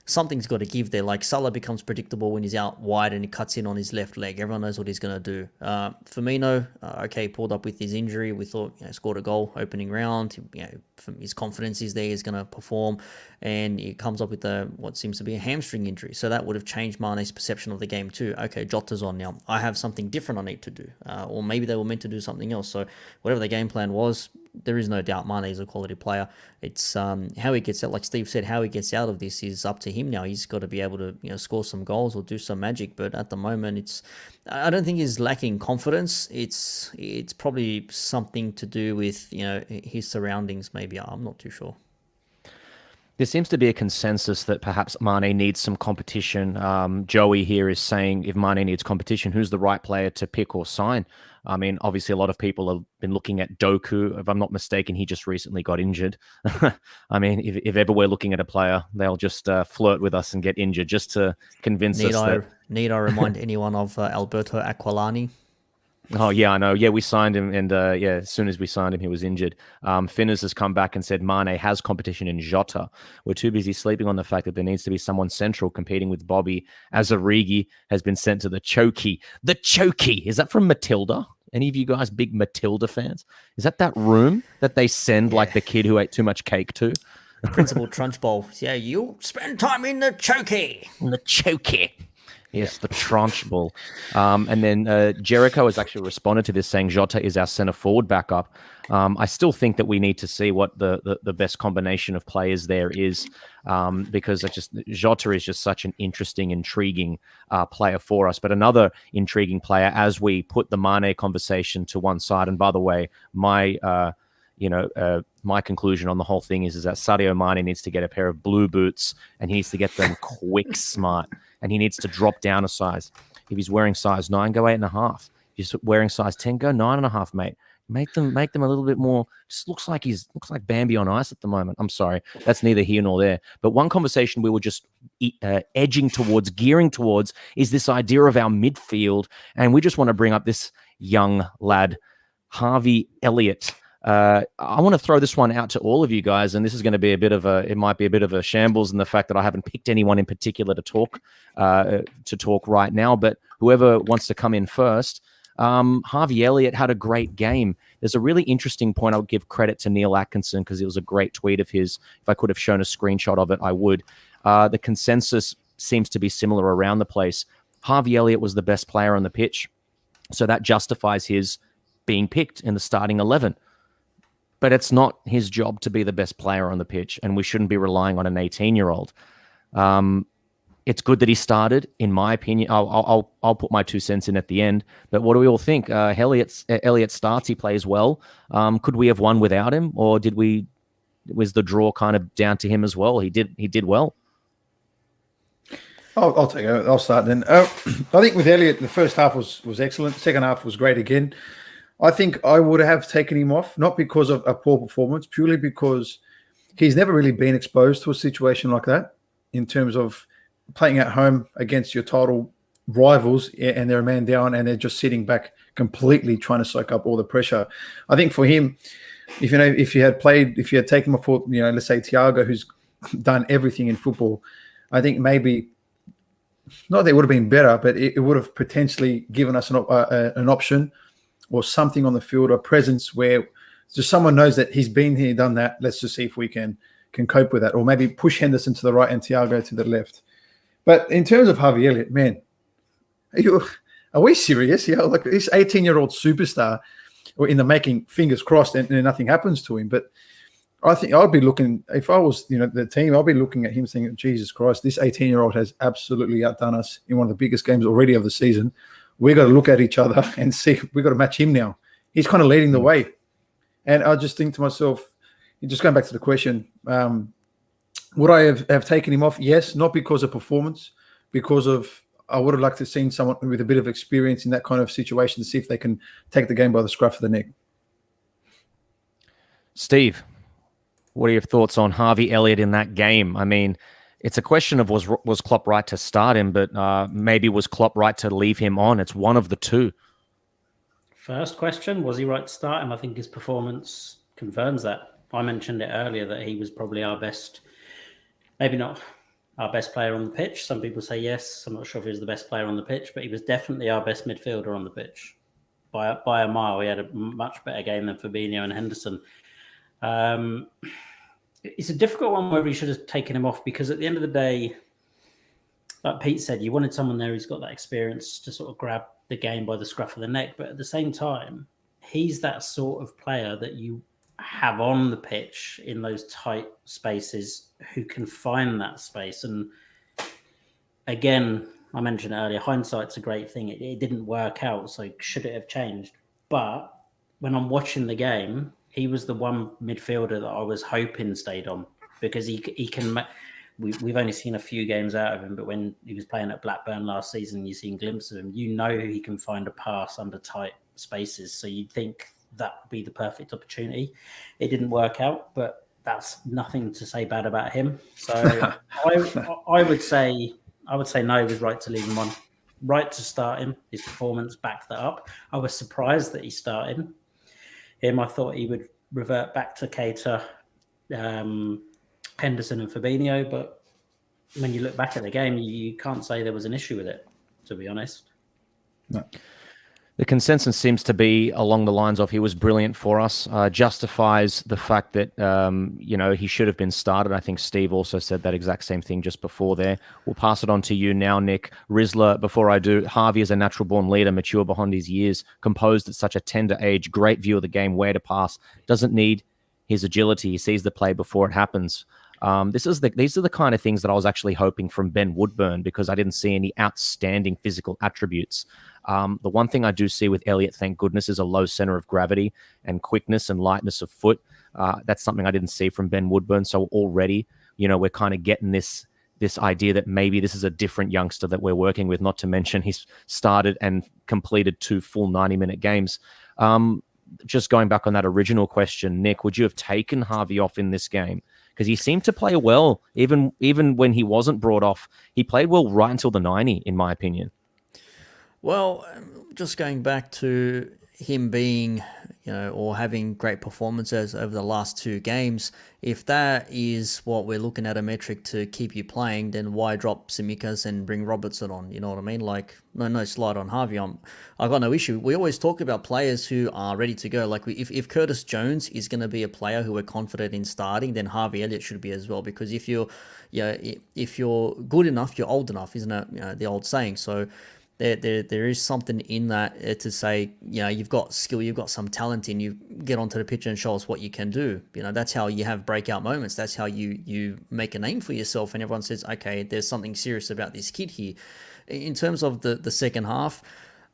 something's got to give there. Like, Salah becomes predictable when he's out wide and he cuts in on his left leg. Everyone knows what he's going to do. Firmino, pulled up with his injury. We thought, scored a goal opening round. his confidence is there, he's going to perform, and he comes up with what seems to be a hamstring injury. So that would have changed Mane's perception of the game too. Okay, Jota's on now. I have something different I need to do. Or maybe they were meant to do something else. So whatever the game plan was, there is no doubt Mane is a quality player. It's how he gets out, like Steve said, how he gets out of this is up to him now. He's got to be able to score some goals or do some magic. But at the moment, I don't think he's lacking confidence. It's probably something to do with his surroundings. Maybe I'm not too sure. There seems to be a consensus that perhaps Mane needs some competition. Joey here is saying if Mane needs competition, who's the right player to pick or sign? I mean, obviously, a lot of people have been looking at Doku. If I'm not mistaken, he just recently got injured. I mean, if ever we're looking at a player, they'll just flirt with us and get injured just to convince us. Need I remind anyone of Alberto Aquilani? Oh, yeah, I know. Yeah, we signed him, and as soon as we signed him, he was injured. Finners has come back and said Mane has competition in Jota. We're too busy sleeping on the fact that there needs to be someone central competing with Bobby. As Origi has been sent to the Chokey. The Chokey! Is that from Matilda? Any of you guys big Matilda fans? Is that room that they send like the kid who ate too much cake to? Principal Trunchbull. Yeah, you spend time in the Chokey. In the Chokey. Yes, the tranche ball. And then Jericho has actually responded to this saying Jota is our centre forward backup. I still think that we need to see what the best combination of players there is because Jota is just such an interesting, intriguing player for us. But another intriguing player as we put the Mane conversation to one side. And by the way, my conclusion on the whole thing is that Sadio Mane needs to get a pair of blue boots and he needs to get them quick smart. And he needs to drop down a size. If he's wearing size 9, go 8.5. If he's wearing size 10, go 9.5, mate. Make them a little bit more. Just looks like Bambi on ice at the moment. I'm sorry, that's neither here nor there. But one conversation we were just gearing towards, is this idea of our midfield, and we just want to bring up this young lad, Harvey Elliott. I want to throw this one out to all of you guys, and this is going to be it might be a bit of a shambles in the fact that I haven't picked anyone in particular to talk right now, but whoever wants to come in first. Harvey Elliott had a great game. There's a really interesting point. I would give credit to Neil Atkinson because it was a great tweet of his. If I could have shown a screenshot of it, I would. The consensus seems to be similar around the place. Harvey Elliott was the best player on the pitch, so that justifies his being picked in the starting 11. But it's not his job to be the best player on the pitch, and we shouldn't be relying on an 18-year-old. It's good that he started, in my opinion. I'll put my 2 cents in at the end. But what do we all think? Elliott starts, he plays well. Could we have won without him, or was the draw kind of down to him as well? He did well. I'll take it. I'll start then. I think with Elliott, the first half was excellent. Second half was great again. I think I would have taken him off, not because of a poor performance, purely because he's never really been exposed to a situation like that in terms of playing at home against your title rivals and they're a man down and they're just sitting back completely trying to soak up all the pressure. I think for him, if you had taken him off, let's say Thiago, who's done everything in football, I think maybe not that it would have been better, but it would have potentially given us an option or something on the field, or presence where just someone knows that he's been here, done that. Let's just see if we can cope with that, or maybe push Henderson to the right and Thiago to the left. But in terms of Harvey Elliott, man, are we serious? Yeah, like this 18-year-old superstar, or in the making, fingers crossed, and nothing happens to him. But I think I'd be looking, if I was the team, I'd be looking at him saying, Jesus Christ, this 18-year-old has absolutely outdone us in one of the biggest games already of the season. We got to look at each other and see. We got to match him now. He's kind of leading the way, and I just think to myself, just going back to the question, would I have taken him off? Yes, not because of performance, because of I would have liked to have seen someone with a bit of experience in that kind of situation to see if they can take the game by the scruff of the neck. Steve, what are your thoughts on Harvey Elliott in that game? I mean, it's a question of was Klopp right to start him, but maybe was Klopp right to leave him on? It's one of the two. First question, was he right to start him? I think his performance confirms that. I mentioned it earlier that he was probably our best, maybe not our best player on the pitch. Some people say yes. I'm not sure if he was the best player on the pitch, but he was definitely our best midfielder on the pitch. By a mile, he had a much better game than Fabinho and Henderson. It's a difficult one whether he should have taken him off, because at the end of the day, like Pete said, you wanted someone there who's got that experience to sort of grab the game by the scruff of the neck. But at the same time, he's that sort of player that you have on the pitch in those tight spaces who can find that space. And again, I mentioned earlier, hindsight's a great thing. It didn't work out, so should it have changed? But when I'm watching the game, he was the one midfielder that I was hoping stayed on, because he can. We've only seen a few games out of him, but when he was playing at Blackburn last season, you've seen glimpses of him. You know he can find a pass under tight spaces, so you'd think that would be the perfect opportunity. It didn't work out, but that's nothing to say bad about him. So I would say no, he was right to leave him on, right to start him. His performance backed that up. I was surprised that he started him. I thought he would revert back to Keita, Henderson and Fabinho, but when you look back at the game, you can't say there was an issue with it, to be honest. No. The consensus seems to be along the lines of he was brilliant for us, justifies the fact that, he should have been started. I think Steve also said that exact same thing just before there. We'll pass it on to you now, Nick. Rizla, before I do, Harvey is a natural-born leader, mature behind his years, composed at such a tender age, great view of the game, where to pass, doesn't need his agility. He sees the play before it happens. These are the kind of things that I was actually hoping from Ben Woodburn, because I didn't see any outstanding physical attributes. The one thing I do see with Elliott, thank goodness, is a low center of gravity and quickness and lightness of foot. That's something I didn't see from Ben Woodburn. So already, we're kind of getting this idea that maybe this is a different youngster that we're working with, not to mention he's started and completed 2 full 90-minute games. Just going back on that original question, Nick, would you have taken Harvey off in this game? Because he seemed to play well, even when he wasn't brought off. He played well right until the 90, in my opinion. Well, just going back to him being, or having great performances over the last 2 games, if that is what we're looking at, a metric to keep you playing, then why drop Tsimikas and bring Robertson on? You know what I mean? Like, no slide on Harvey. I got no issue. We always talk about players who are ready to go. Like, if Curtis Jones is going to be a player who we're confident in starting, then Harvey Elliott should be as well. Because if you're good enough, you're old enough, isn't it? The old saying. So there is something in that to say, you've got skill, you've got some talent in you, get onto the pitch and show us what you can do. That's how you have breakout moments. That's how you make a name for yourself, and everyone says, okay, there's something serious about this kid here. In terms of the second half,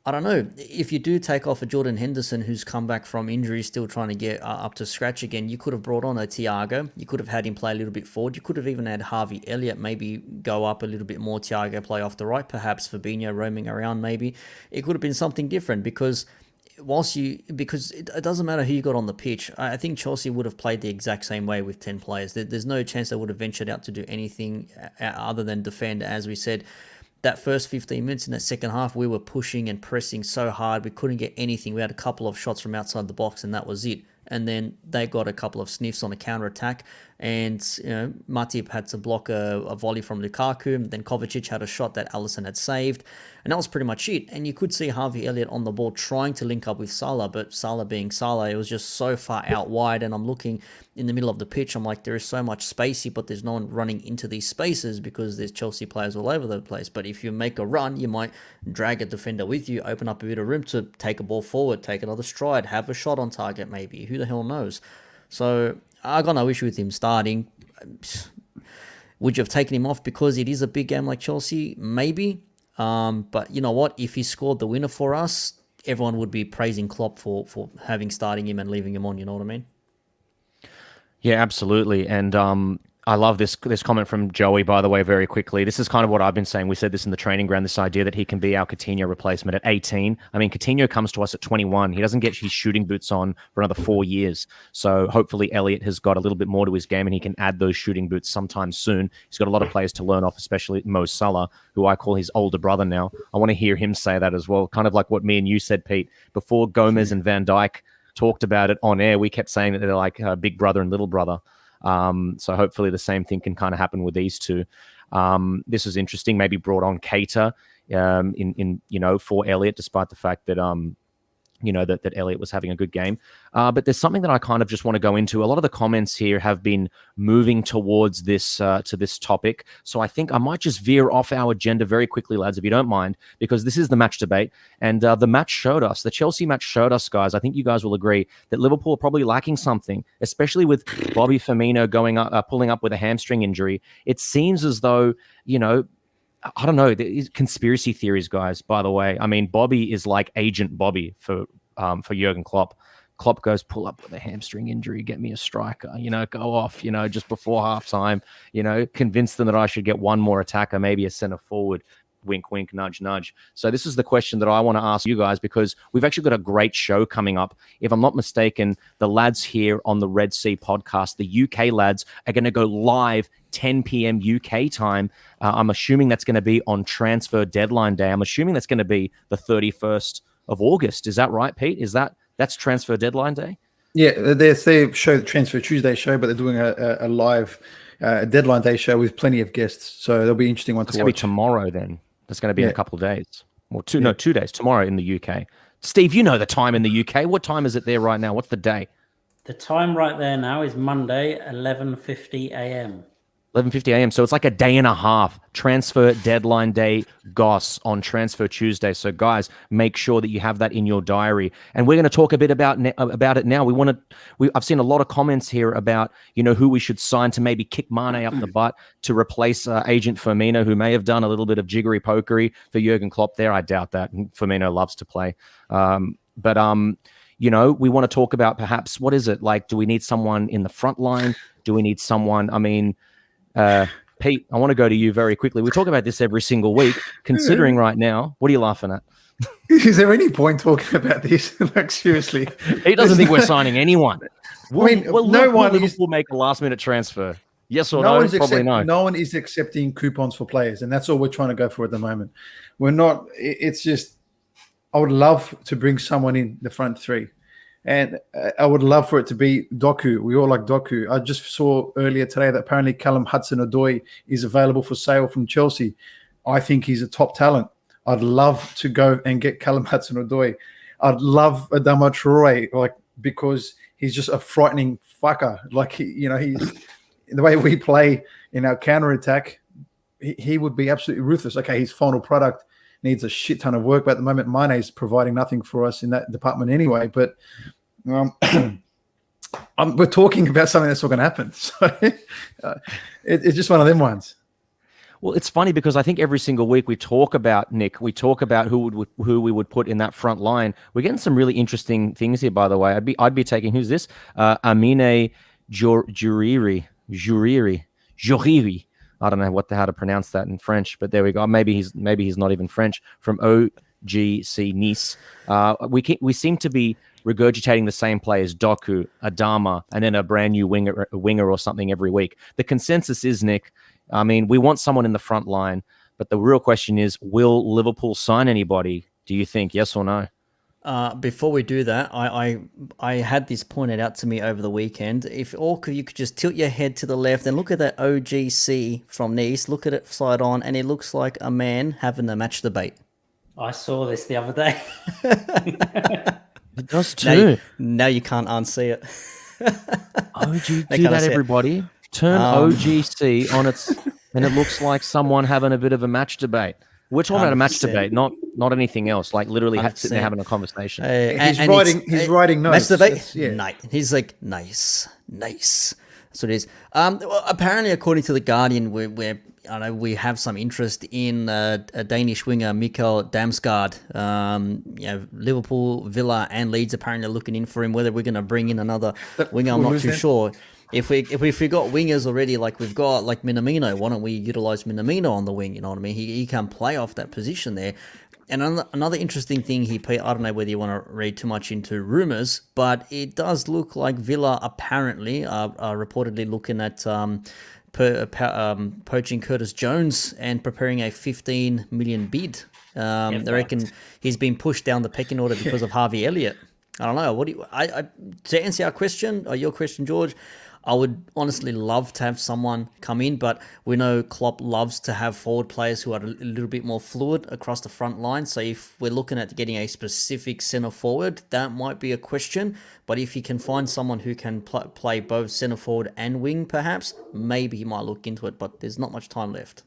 I don't know. If you do take off a Jordan Henderson who's come back from injury, still trying to get up to scratch again, you could have brought on a Thiago. You could have had him play a little bit forward. You could have even had Harvey Elliott maybe go up a little bit more. Thiago play off the right, perhaps Fabinho roaming around maybe. It could have been something different, because it doesn't matter who you got on the pitch. I think Chelsea would have played the exact same way with 10 players. There's no chance they would have ventured out to do anything other than defend. As we said, that first 15 minutes in that second half, we were pushing and pressing so hard. We couldn't get anything. We had a couple of shots from outside the box, and that was it. And then they got a couple of sniffs on a counter-attack, and Matip had to block a volley from Lukaku. Then Kovacic had a shot that Alisson had saved, and that was pretty much it. And you could see Harvey Elliott on the ball trying to link up with Salah, but Salah being Salah, it was just so far out wide. And I'm looking in the middle of the pitch, I'm like, there is so much space here, but there's no one running into these spaces because there's Chelsea players all over the place. But if you make a run, you might drag a defender with you, open up a bit of room to take a ball forward, take another stride, have a shot on target maybe. Who the hell knows? So I got no issue with him starting. Would you have taken him off because it is a big game like Chelsea? Maybe. But you know what? If he scored the winner for us, everyone would be praising Klopp for having starting him and leaving him on. You know what I mean? Yeah, absolutely. And I love this comment from Joey, by the way, very quickly. This is kind of what I've been saying. We said this in the training ground, this idea that he can be our Coutinho replacement at 18. I mean, Coutinho comes to us at 21. He doesn't get his shooting boots on for another 4 years. So hopefully Elliott has got a little bit more to his game and he can add those shooting boots sometime soon. He's got a lot of players to learn off, especially Mo Salah, who I call his older brother now. I want to hear him say that as well. Kind of like what me and you said, Pete, before Gomez and Van Dijk talked about it on air. We kept saying that they're like big brother and little brother. So hopefully the same thing can kind of happen with these two. This was interesting. Maybe brought on Keita for Elliott, despite the fact that that Elliott was having a good game. But there's something that I kind of just want to go into. A lot of the comments here have been moving towards this to this topic. So I think I might just veer off our agenda very quickly, lads, if you don't mind, because this is the match debate. And the match showed us, the Chelsea match showed us, guys, I think you guys will agree, that Liverpool are probably lacking something, especially with Bobby Firmino pulling up with a hamstring injury. It seems as though, I don't know. There's conspiracy theories, guys. By the way, I mean Bobby is like Agent Bobby for Jurgen Klopp. Klopp goes, pull up with a hamstring injury, get me a striker. Go off. Just before halftime. Convince them that I should get one more attacker, maybe a centre forward. Wink, wink, nudge, nudge. So this is the question that I want to ask you guys, because we've actually got a great show coming up. If I'm not mistaken, the lads here on the Red Sea podcast, the UK lads, are going to go live 10 p.m. UK time. I'm assuming that's going to be on transfer deadline day. I'm assuming that's going to be the 31st of August. Is that right, Pete? That's transfer deadline day? Yeah, they show the Transfer Tuesday show, but they're doing a live deadline day show with plenty of guests. So there'll be an interesting one to watch. It's going to be tomorrow then. That's going to be in a couple of days. Or 2 days. Tomorrow in the UK. Steve, you know the time in the UK. What time is it there right now? What's the day? The time right there now is Monday, 11:50 a.m. 11:50 a.m. So it's like a day and a half. Transfer deadline day goss on Transfer Tuesday. So guys, make sure that you have that in your diary. And we're going to talk a bit about it now. I've seen a lot of comments here about who we should sign to maybe kick Mane up the butt to replace Agent Firmino, who may have done a little bit of jiggery pokery for Jurgen Klopp there. I doubt that. Firmino loves to play. But we want to talk about perhaps, what is it like? Do we need someone in the front line? Do we need someone? I mean. Pete, I want to go to you very quickly. We talk about this every single week. Considering right now, what are you laughing at? Is there any point talking about this? Like, seriously. He doesn't think we're signing anyone. Will Liverpool make a last-minute transfer? Yes or no? Probably no. No one is accepting coupons for players, and that's all we're trying to go for at the moment. We're not. It's just, I would love to bring someone in the front three. And I would love for it to be Doku. We all like Doku. I just saw earlier today that apparently Callum Hudson-Odoi is available for sale from Chelsea. I think he's a top talent. I'd love to go and get Callum Hudson-Odoi. I'd love Adama Traore, because he's just a frightening fucker. The way we play in our counter-attack, he would be absolutely ruthless. Okay, his final product needs a shit ton of work, but at the moment, Mane is providing nothing for us in that department anyway. But we're talking about something that's not going to happen. So it's just one of them ones. Well, it's funny because I think every single week we talk about who we would put in that front line. We're getting some really interesting things here, by the way. I'd be taking, who's this? Amine Juriri. I don't know how to pronounce that in French, but there we go. Maybe he's not even French. From OGC Nice, we seem to be regurgitating the same players: Doku, Adama, and then a brand new winger or something every week. The consensus is, Nick, I mean, we want someone in the front line, but the real question is, will Liverpool sign anybody? Do you think, yes or no? Before we do that, I had this pointed out to me over the weekend. If all you could just tilt your head to the left and look at that OGC from Nice, look at it side on, and it looks like a man having a match debate. I saw this the other day. It does too. Now you can't unsee it. Do that, everybody. Turn OGC on its, and it looks like someone having a bit of a match debate. We're talking about a match debate, not anything else. Like literally sitting there having a conversation. He's writing notes. Match debate. Yeah. He's like nice. That's what it is. Well, apparently, according to the Guardian, we have some interest in a Danish winger, Mikkel Damsgaard. Liverpool, Villa, and Leeds apparently are looking in for him. Whether we're going to bring in another winger, I'm not too sure. If we got wingers already, like we've got like Minamino, why don't we utilize Minamino on the wing? You know what I mean? He can play off that position there. And another interesting thing here, Pete, I don't know whether you want to read too much into rumours, but it does look like Villa apparently are reportedly looking at poaching Curtis Jones and preparing a 15 million bid. They reckon he's been pushed down the pecking order because of Harvey Elliott. I don't know. To answer our question, or your question, George, I would honestly love to have someone come in, but we know Klopp loves to have forward players who are a little bit more fluid across the front line. So if we're looking at getting a specific centre forward, that might be a question. But if you can find someone who can play both centre forward and wing, perhaps, maybe he might look into it, but there's not much time left.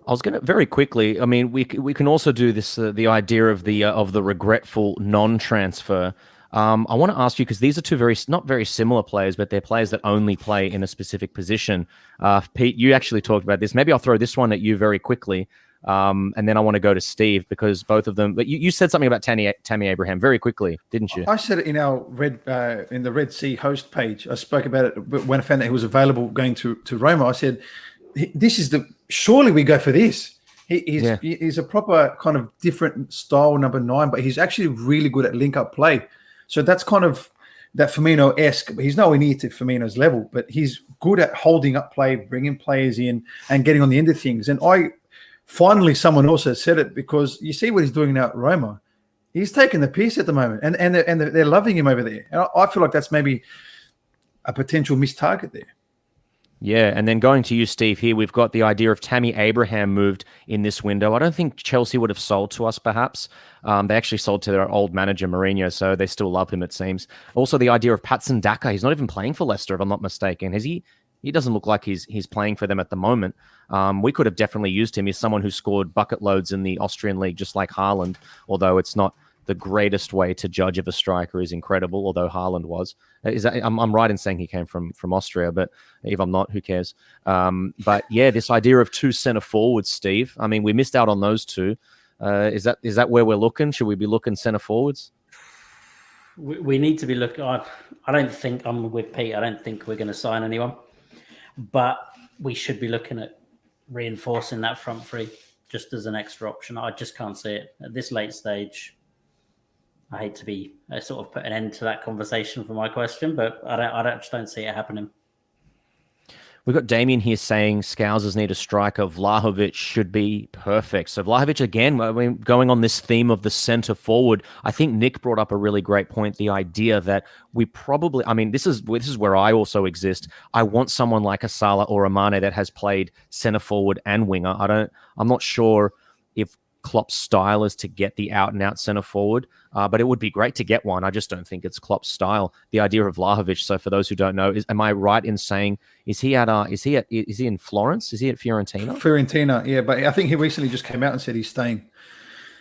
I was going to very quickly. I mean, we can also do this. The idea of the regretful non-transfer. I want to ask you, because these are two not very similar players, but they're players that only play in a specific position. Pete, you actually talked about this. Maybe I'll throw this one at you very quickly, and then I want to go to Steve, because both of them. But you said something about Tammy Abraham very quickly, didn't you? I said it in our in the Red Sea host page. I spoke about it when I found that he was available going to Roma. I said, "This is surely we go for this." He's a proper kind of different style number 9, but he's actually really good at link-up play. So that's kind of that Firmino-esque, but he's nowhere near to Firmino's level, but he's good at holding up play, bringing players in and getting on the end of things. And finally, someone also said it, because you see what he's doing now at Roma. He's taking the piss at the moment, and they're loving him over there. And I feel like that's maybe a potential missed target there. Yeah, and then going to you, Steve, here, we've got the idea of Tammy Abraham moved in this window. I don't think Chelsea would have sold to us, perhaps. They actually sold to their old manager, Mourinho, so they still love him, it seems. Also, the idea of Patson Daka. He's not even playing for Leicester, if I'm not mistaken. He doesn't look like he's playing for them at the moment. We could have definitely used him. He's someone who scored bucket loads in the Austrian league, just like Haaland, although it's not the greatest way to judge if a striker is incredible, although Haaland was. I'm right in saying he came from Austria, but if I'm not, who cares? But yeah, this idea of two centre forwards, Steve. I mean, we missed out on those two. Is that where we're looking? Should we be looking centre forwards? We need to be looking. I don't think I'm with Pete. I don't think we're going to sign anyone, but we should be looking at reinforcing that front three just as an extra option. I just can't see it at this late stage. I hate to be sort of put an end to that conversation for my question, but I just don't see it happening. We've got Damien here saying Scousers need a striker. Vlahovic should be perfect. So Vlahovic, again, I mean, going on this theme of the centre forward, I think Nick brought up a really great point. The idea that we probably, I mean, this is where I also exist. I want someone like a Salah or a Mane that has played centre forward and winger. I'm not sure if Klopp's style is to get the out-and-out centre forward, but it would be great to get one. I just don't think it's Klopp's style. The idea of Vlahovic. So for those who don't know, am I right in saying is he in Florence? Is he at Fiorentina? Fiorentina, yeah. But I think he recently just came out and said he's staying.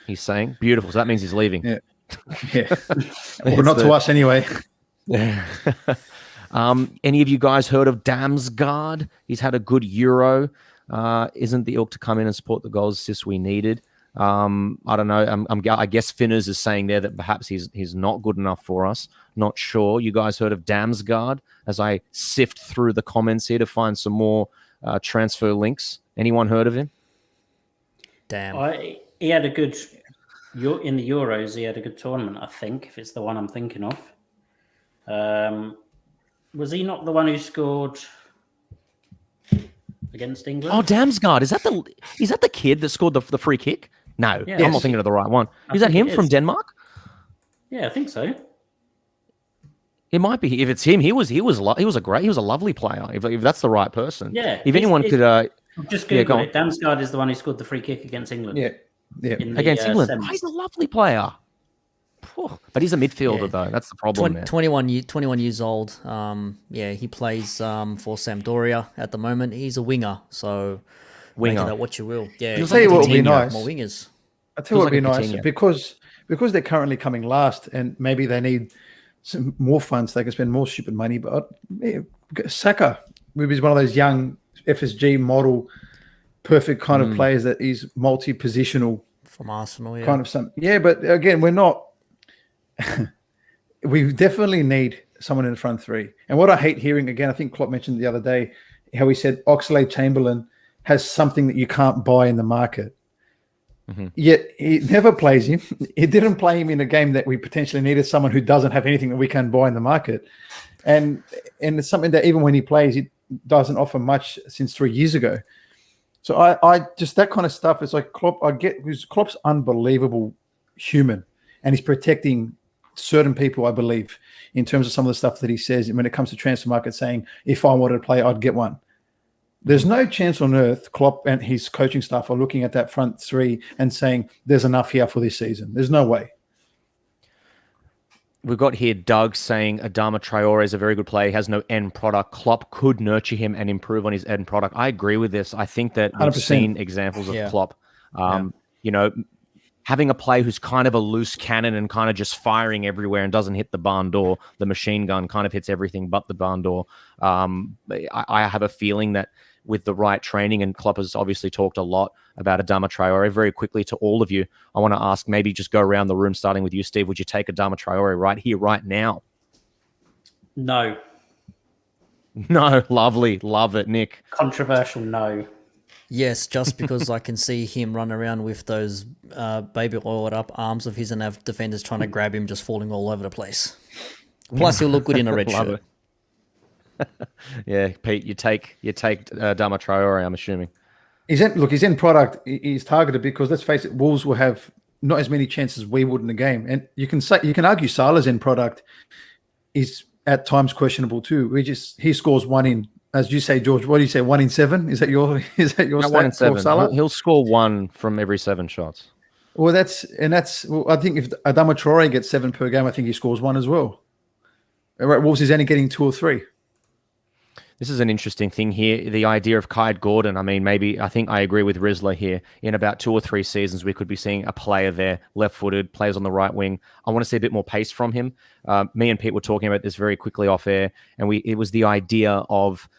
He's saying beautiful. So that means he's leaving. Yeah. Well, not to us anyway. Any of you guys heard of Damsgaard? He's had a good Euro. Isn't the ilk to come in and support the goals assists we needed? I don't know. I guess Finners is saying there that perhaps he's not good enough for us. Not sure. You guys heard of Damsgaard? As I sift through the comments here to find some more transfer links. Anyone heard of him? Damn. He had a good in the Euros. He had a good tournament, I think, if it's the one I'm thinking of. Was he not the one who scored against England? Oh, Damsgaard. Is that the kid that scored the free kick? No, Yeah. I'm not thinking of the right one. Is that him from Denmark? Yeah, I think so. It might be. If it's him, he was a lovely player. If that's the right person. Yeah. If anyone could, just Google it. Damsgaard is the one who scored the free kick against England. Yeah. Against England. semis. He's a lovely player. But he's a midfielder though. That's the problem. 21 years old. He plays for Sampdoria at the moment. He's a winger, so make of that what you will. Yeah, I'll tell you what would be nice. More wingers. I tell you what would be nice because they're currently coming last, and maybe they need some more funds. They can spend more stupid money. But Saka will be one of those young FSG model, perfect kind of players that is multi-positional From Arsenal, yeah. kind of some. Yeah, but again, we're not. We definitely need someone in the front three. And what I hate hearing, again, I think Klopp mentioned the other day, how he said Oxlade-Chamberlain has something that you can't buy in the market. Mm-hmm. Yet he never plays him. He didn't play him in a game that we potentially needed someone who doesn't have anything that we can buy in the market. And it's something that even when he plays, he doesn't offer much since 3 years ago. So I just, that kind of stuff is like Klopp, Klopp's unbelievable human, and he's protecting certain people, I believe, in terms of some of the stuff that he says when it comes to transfer market, saying if I wanted to play, I'd get one. There's no chance on earth Klopp and his coaching staff are looking at that front three and saying there's enough here for this season. There's no way. We've got here Doug saying Adama Traore is a very good player. He has no end product. Klopp could nurture him and improve on his end product. I agree with this. I think that we've 100%. seen examples of Klopp, you know, having a player who's kind of a loose cannon and kind of just firing everywhere and doesn't hit the barn door. The machine gun kind of hits everything but the barn door. I have a feeling that with the right training, and Klopp has obviously talked a lot about Adama Traore. Very quickly to all of you, I want to ask, maybe just go around the room, starting with you, Steve. Would you take Adama Traore right here, right now? No. No, lovely. Love it, Nick. Controversial, no. Yes, just because I can see him run around with those baby oiled up arms of his and have defenders trying to grab him, just falling all over the place. Plus, he'll look good in a red shirt. Yeah, Pete, you take Adama Traore, I'm assuming. His end product is targeted because, let's face it, Wolves will have not as many chances as we would in the game, and you can argue Salah's end product is at times questionable too. He scores one in, as you say, George. What do you say? 1 in 7? Is that your stat 1 in 7. for Salah? He'll score 1 from every 7 shots. Well, I think if Adama Traore gets 7 per game, I think he scores 1 as well. Right, Wolves is only getting 2 or 3. This is an interesting thing here. The idea of Kyde Gordon. I mean, I think I agree with Rizla here. In about 2 or 3 seasons, we could be seeing a player there, left-footed, plays on the right wing. I want to see a bit more pace from him. Me and Pete were talking about this very quickly off air, and it was the idea of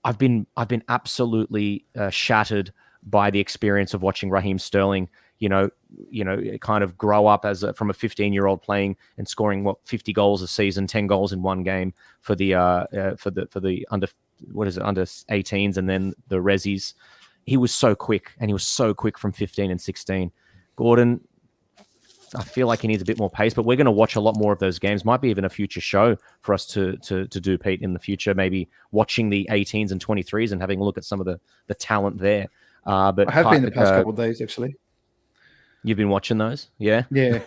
I've been absolutely shattered by the experience of watching Raheem Sterling. Kind of grow up from a 15-year-old playing and scoring 50 goals a season, 10 goals in one game for the under 18s and then the Rezzies. He was so quick, and he was so quick from 15 and 16. Gordon, I feel like he needs a bit more pace, but we're going to watch a lot more of those games. Might be even a future show for us to do, Pete, in the future. Maybe watching the 18s and 23s and having a look at some of the talent there. But I have been the past couple of days, actually. You've been watching those? Yeah? Yeah.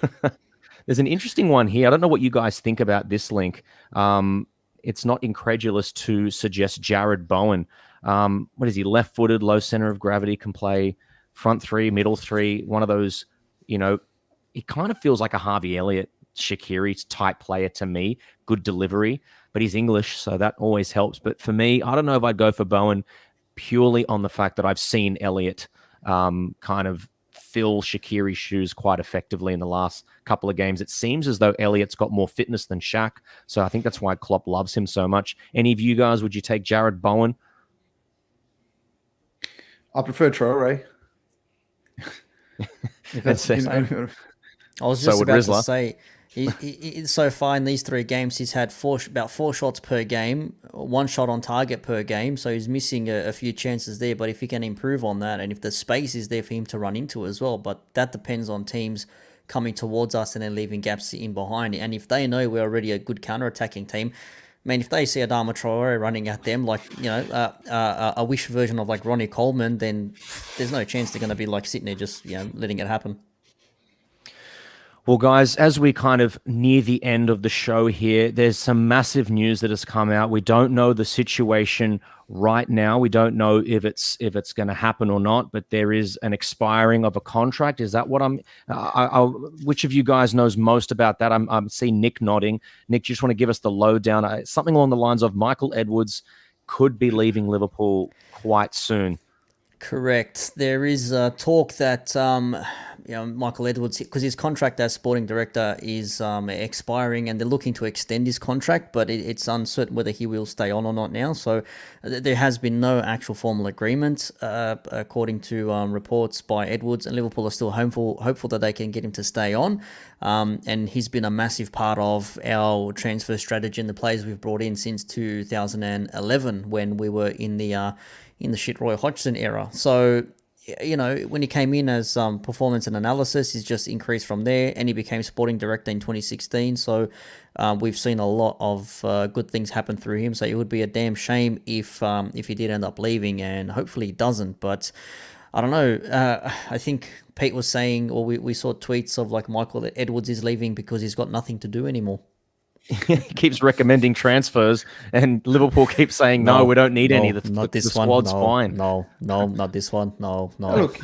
There's an interesting one here. I don't know what you guys think about this link. It's not incredulous to suggest Jared Bowen. What is he? Left-footed, low center of gravity, can play front three, middle three. One of those, he kind of feels like a Harvey Elliott, Shaqiri type player to me. Good delivery, but he's English, so that always helps. But for me, I don't know if I'd go for Bowen purely on the fact that I've seen Elliott kind of fill Shaqiri's shoes quite effectively in the last couple of games. It seems as though Elliott's got more fitness than Shaq, so I think that's why Klopp loves him so much. Any of you guys, would you take Jared Bowen? I prefer Traore. I was just about to say, so far in these 3 games, he's had about 4 shots per game, 1 shot on target per game. So he's missing a few chances there. But if he can improve on that, and if the space is there for him to run into as well, but that depends on teams coming towards us and then leaving gaps in behind. And if they know we're already a good counter-attacking team, I mean, if they see Adama Traore running at them like, a wish version of like Ronnie Coleman, then there's no chance they're going to be like sitting there just, letting it happen. Well, guys, as we kind of near the end of the show here, there's some massive news that has come out. We don't know the situation right now. We don't know if it's going to happen or not, but there is an expiring of a contract. Is that what which of you guys knows most about that? I'm seeing Nick nodding. Nick, do you just want to give us the lowdown? Something along the lines of Michael Edwards could be leaving Liverpool quite soon. Correct. There is talk that Michael Edwards, because his contract as sporting director is expiring, and they're looking to extend his contract, but it's uncertain whether he will stay on or not now. So there has been no actual formal agreement, according to reports by Edwards, and Liverpool are still hopeful that they can get him to stay on. And he's been a massive part of our transfer strategy and the players we've brought in since 2011, when we were in the shit Roy Hodgson era. So, when he came in as performance and analysis, he's just increased from there, and he became sporting director in 2016. So we've seen a lot of good things happen through him. So it would be a damn shame if he did end up leaving, and hopefully he doesn't. But I don't know. I think Pete was saying, or we saw tweets of like Michael that Edwards is leaving because he's got nothing to do anymore. He keeps recommending transfers, and Liverpool keeps saying, no, we don't need any. Not this the one. squad's No, fine. no, not this one. No. Look,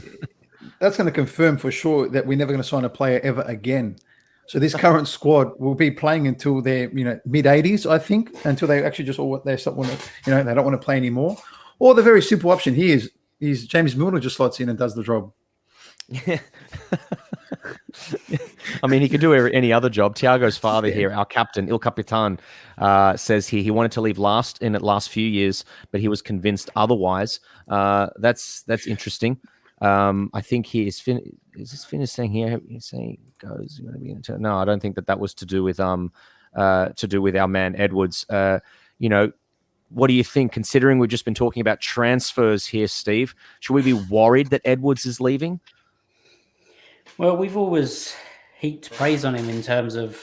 that's going to confirm for sure that we're never going to sign a player ever again. So this current squad will be playing until their mid 80s, I think, until they actually just they stop want to, they don't want to play anymore. Or the very simple option here is James Milner just slots in and does the job. Yeah. I mean, he could do any other job. Thiago's father here, our captain, Il Capitan, says he wanted to leave in the last few years, but he was convinced otherwise. That's interesting. I think he is this finished saying here. He's saying goes going to be into. No, I don't think that was to do with our man Edwards. What do you think? Considering we've just been talking about transfers here, Steve, should we be worried that Edwards is leaving? Well, we've always heaped praise on him in terms of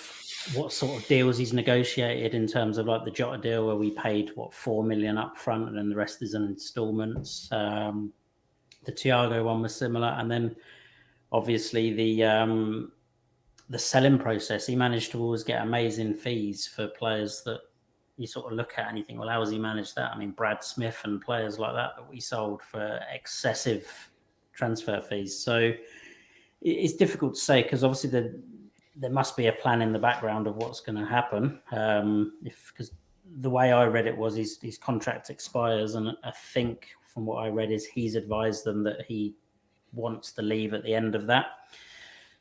what sort of deals he's negotiated, in terms of like the Jota deal where we paid $4 million up front and then the rest is in installments. The Thiago one was similar, and then obviously the selling process. He managed to always get amazing fees for players that you sort of look at and you think, well, how has he managed that? I mean, Brad Smith and players like that we sold for excessive transfer fees. So it's difficult to say, because obviously there must be a plan in the background of what's going to happen. Because the way I read it was his contract expires, and I think from what I read is he's advised them that he wants to leave at the end of that.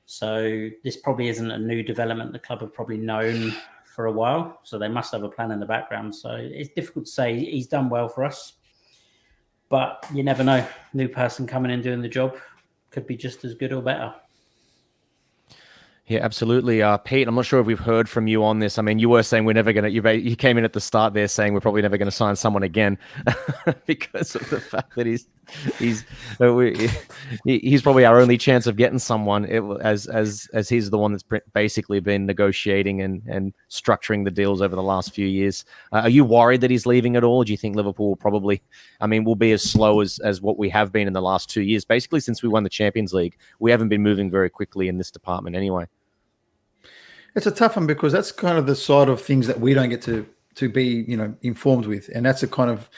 So this probably isn't a new development. The club have probably known for a while, so they must have a plan in the background. So it's difficult to say. He's done well for us, but you never know. New person coming in doing the job could be just as good or better. Yeah, absolutely. Pete, I'm not sure if we've heard from you on this. I mean, you were saying we're never going to, you came in at the start there saying we're probably never going to sign someone again because of the fact that he's probably our only chance of getting someone, as he's the one that's basically been negotiating and structuring the deals over the last few years. Are you worried that he's leaving at all? Do you think Liverpool will be as slow as what we have been in the last 2 years? Basically, since we won the Champions League, we haven't been moving very quickly in this department anyway. It's a tough one, because that's kind of the side of things that we don't get to be, informed with. And that's a kind of,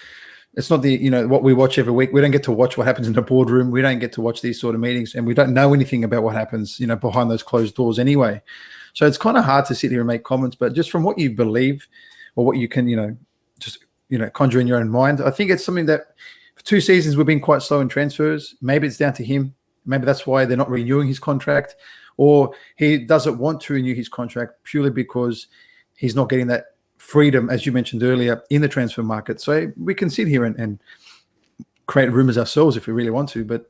it's not the, what we watch every week. We don't get to watch what happens in the boardroom. We don't get to watch these sort of meetings, and we don't know anything about what happens, behind those closed doors anyway. So it's kind of hard to sit here and make comments, but just from what you believe or what you can, conjure in your own mind, I think it's something that for 2 seasons we've been quite slow in transfers. Maybe it's down to him. Maybe that's why they're not renewing his contract. Or he doesn't want to renew his contract purely because he's not getting that freedom, as you mentioned earlier, in the transfer market. So we can sit here and create rumours ourselves if we really want to. But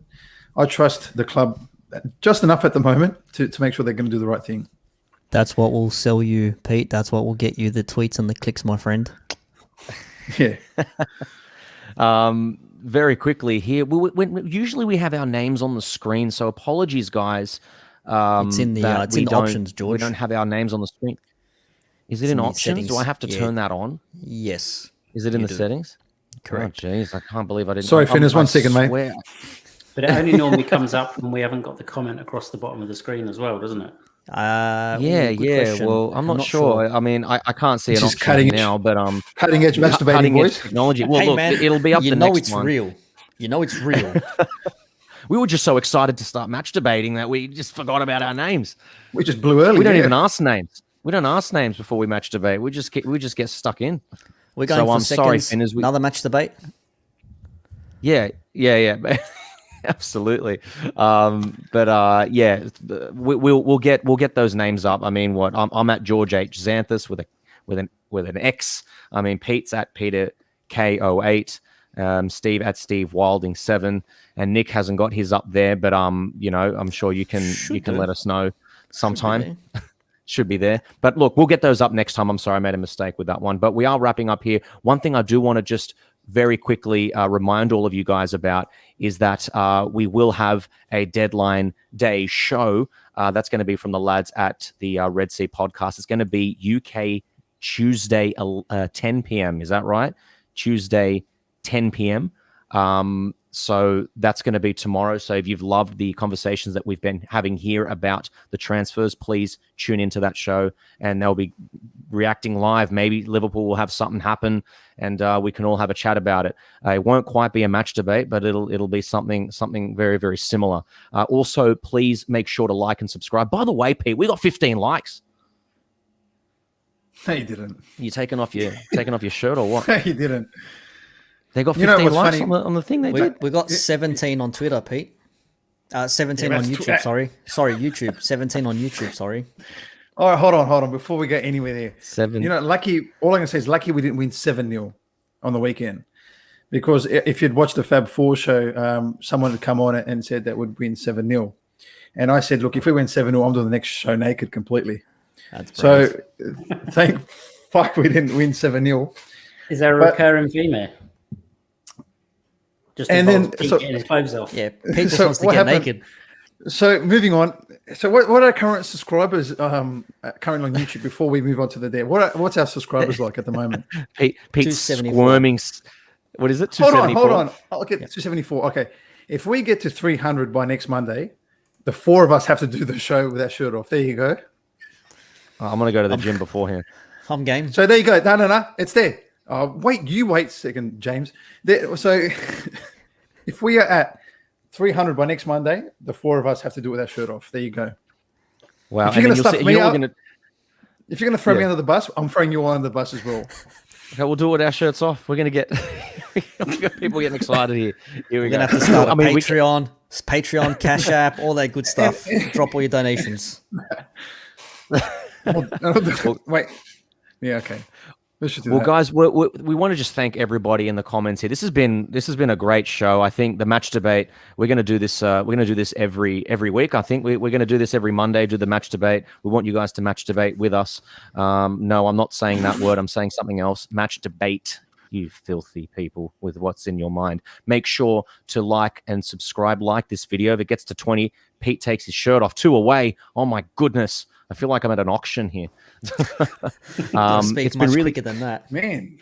I trust the club just enough at the moment to make sure they're going to do the right thing. That's what will sell you, Pete. That's what will get you the tweets and the clicks, my friend. Yeah. Very quickly here, usually we have our names on the screen, so apologies, guys. It's in the options, George. We don't have our names on the screen. Is it in options? Settings. Do I have to turn that on? Yes. Is it in the settings? Correct. Oh, jeez, I can't believe I didn't. Sorry, Finn, there's 1 second, mate. But it only normally comes up when we haven't got the comment across the bottom of the screen as well, doesn't it? Yeah. Question. Well, I'm not sure. I mean, I can't see an option now, but cutting edge masturbating voice technology. Well, hey, look, man, it'll be up the next one. You know it's real. We were just so excited to start match debating that we just forgot about our names. We just blew early. We don't even ask names. We don't ask names before we match debate. We just get stuck in. We're going for seconds. Sorry, Finn, another match debate. Yeah. Absolutely. We'll get those names up. I mean, I'm at George H. Xanthus with an X. I mean, Pete's at Peter K08. Steve at Steve Wilding 7, and Nick hasn't got his up there, but I'm sure you can let us know sometime. Should be there. But look, we'll get those up next time. I'm sorry, I made a mistake with that one. But we are wrapping up here. One thing I do want to just very quickly remind all of you guys about is that we will have a deadline day show. That's going to be from the lads at the Red Sea podcast. It's going to be UK Tuesday 10 p.m. Is that right? Tuesday 10 p.m. So that's going to be tomorrow. So if you've loved the conversations that we've been having here about the transfers, please tune into that show, and they'll be reacting live. Maybe Liverpool will have something happen, and we can all have a chat about it. It won't quite be a match debate, but it'll be something very, very similar. Also, please make sure to like and subscribe. By the way, Pete, we got 15 likes. No, you didn't. You taking off your shirt or what? No, you didn't. They got You know 15 what's likes funny? on the thing they did. We got 17 on Twitter, Pete. 17 Yeah, on that's YouTube, sorry, YouTube. 17 on YouTube, sorry. All right, hold on. Before we go anywhere there. 7. You know, all I can say is lucky we didn't win 7-0 on the weekend. Because if you'd watched the Fab Four show, someone had come on it and said that would win 7-0. And I said, look, if we win 7-0, I'm doing the next show naked completely. That's So brilliant. thank fuck we didn't win 7-0. Is there a But- recurring theme here? Just And involves then- Pete so- getting his clothes off. Yeah, Pete just So wants to what get happened- naked. So moving on. So what are current subscribers currently on YouTube before we move on to the there? What's our subscribers like at the moment? Pete's 274. squirming. What is it? Hold 274? on. I'll get 274. Okay. If we get to 300 by next Monday, the four of us have to do the show with that shirt off. There you go. I'm going to go to the gym beforehand. I'm game. So there you go. No. It's there. Wait a second, James. So if we are at 300 by next Monday, the four of us have to do it with our shirt off. There you go. Wow. If you're And gonna then stuff me up- gonna, If you're going to throw me Yeah. under the bus, I'm throwing you all under the bus as well. okay, we'll do it with our shirts off. We're going to get we got people getting excited here. Here we We're go. gonna have to start a I mean, we- Patreon, Cash App, all that good stuff. Drop all your donations. Wait. Yeah, okay. We should do Well, that. guys, we want to just thank everybody in the comments here. This has been a great show. I think the match debate. We're going to do this. We're going to do this every week. I think we're going to do this every Monday. Do the match debate. We want you guys to match debate with us. No, I'm not saying that word. I'm saying something else. Match debate. You filthy people with what's in your mind. Make sure to like and subscribe. Like this video. If it gets to 20, Pete takes his shirt off. 2 away. Oh my goodness. I feel like I'm at an auction here. Speak it's much been really quicker than that. Man.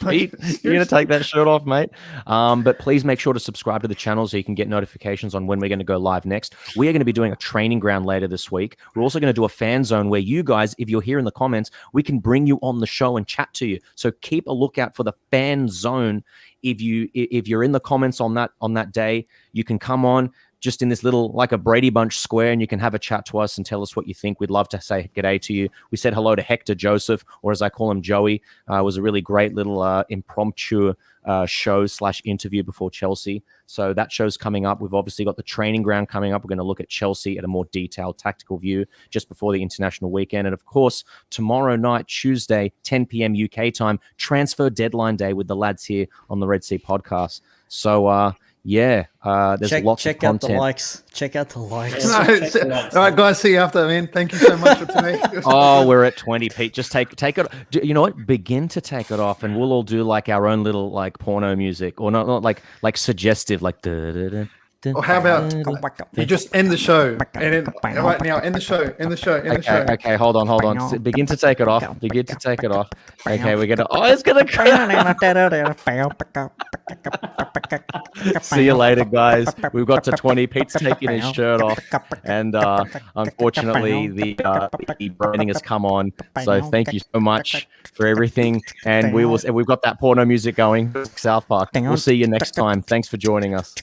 Pete, you're going to take that shirt off, mate. But please make sure to subscribe to the channel so you can get notifications on when we're going to go live next. We are going to be doing a training ground later this week. We're also going to do a fan zone where you guys, if you're here in the comments, we can bring you on the show and chat to you. So keep a lookout for the fan zone. If you're in the comments on that day, you can come on just in this little, like a Brady Bunch square, and you can have a chat to us and tell us what you think. We'd love to say g'day to you. We said hello to Hector Joseph, or as I call him, Joey. It was a really great little impromptu show / interview before Chelsea. So that show's coming up. We've obviously got the training ground coming up. We're going to look at Chelsea at a more detailed tactical view just before the international weekend. And of course, tomorrow night, Tuesday, 10 p.m. UK time, transfer deadline day with the lads here on the Red Sea podcast. So, there's lots of Check out the content. likes. Check out the likes. All right, guys. See you after, man. Thank you so much for today. Oh, we're at 20, Pete. Just take it. You know what? Begin to take it off, and we'll all do like our own little like porno music, or not like suggestive, like. Or how about you just end the show and then right now end the show. Okay, hold on. Begin to take it off. Okay, we're gonna. Oh, it's gonna. See you later, guys. We've got to 20. Pete's taking his shirt off, and unfortunately, the branding has come on. So thank you so much for everything, and we've got that porno music going. South Park. We'll see you next time. Thanks for joining us.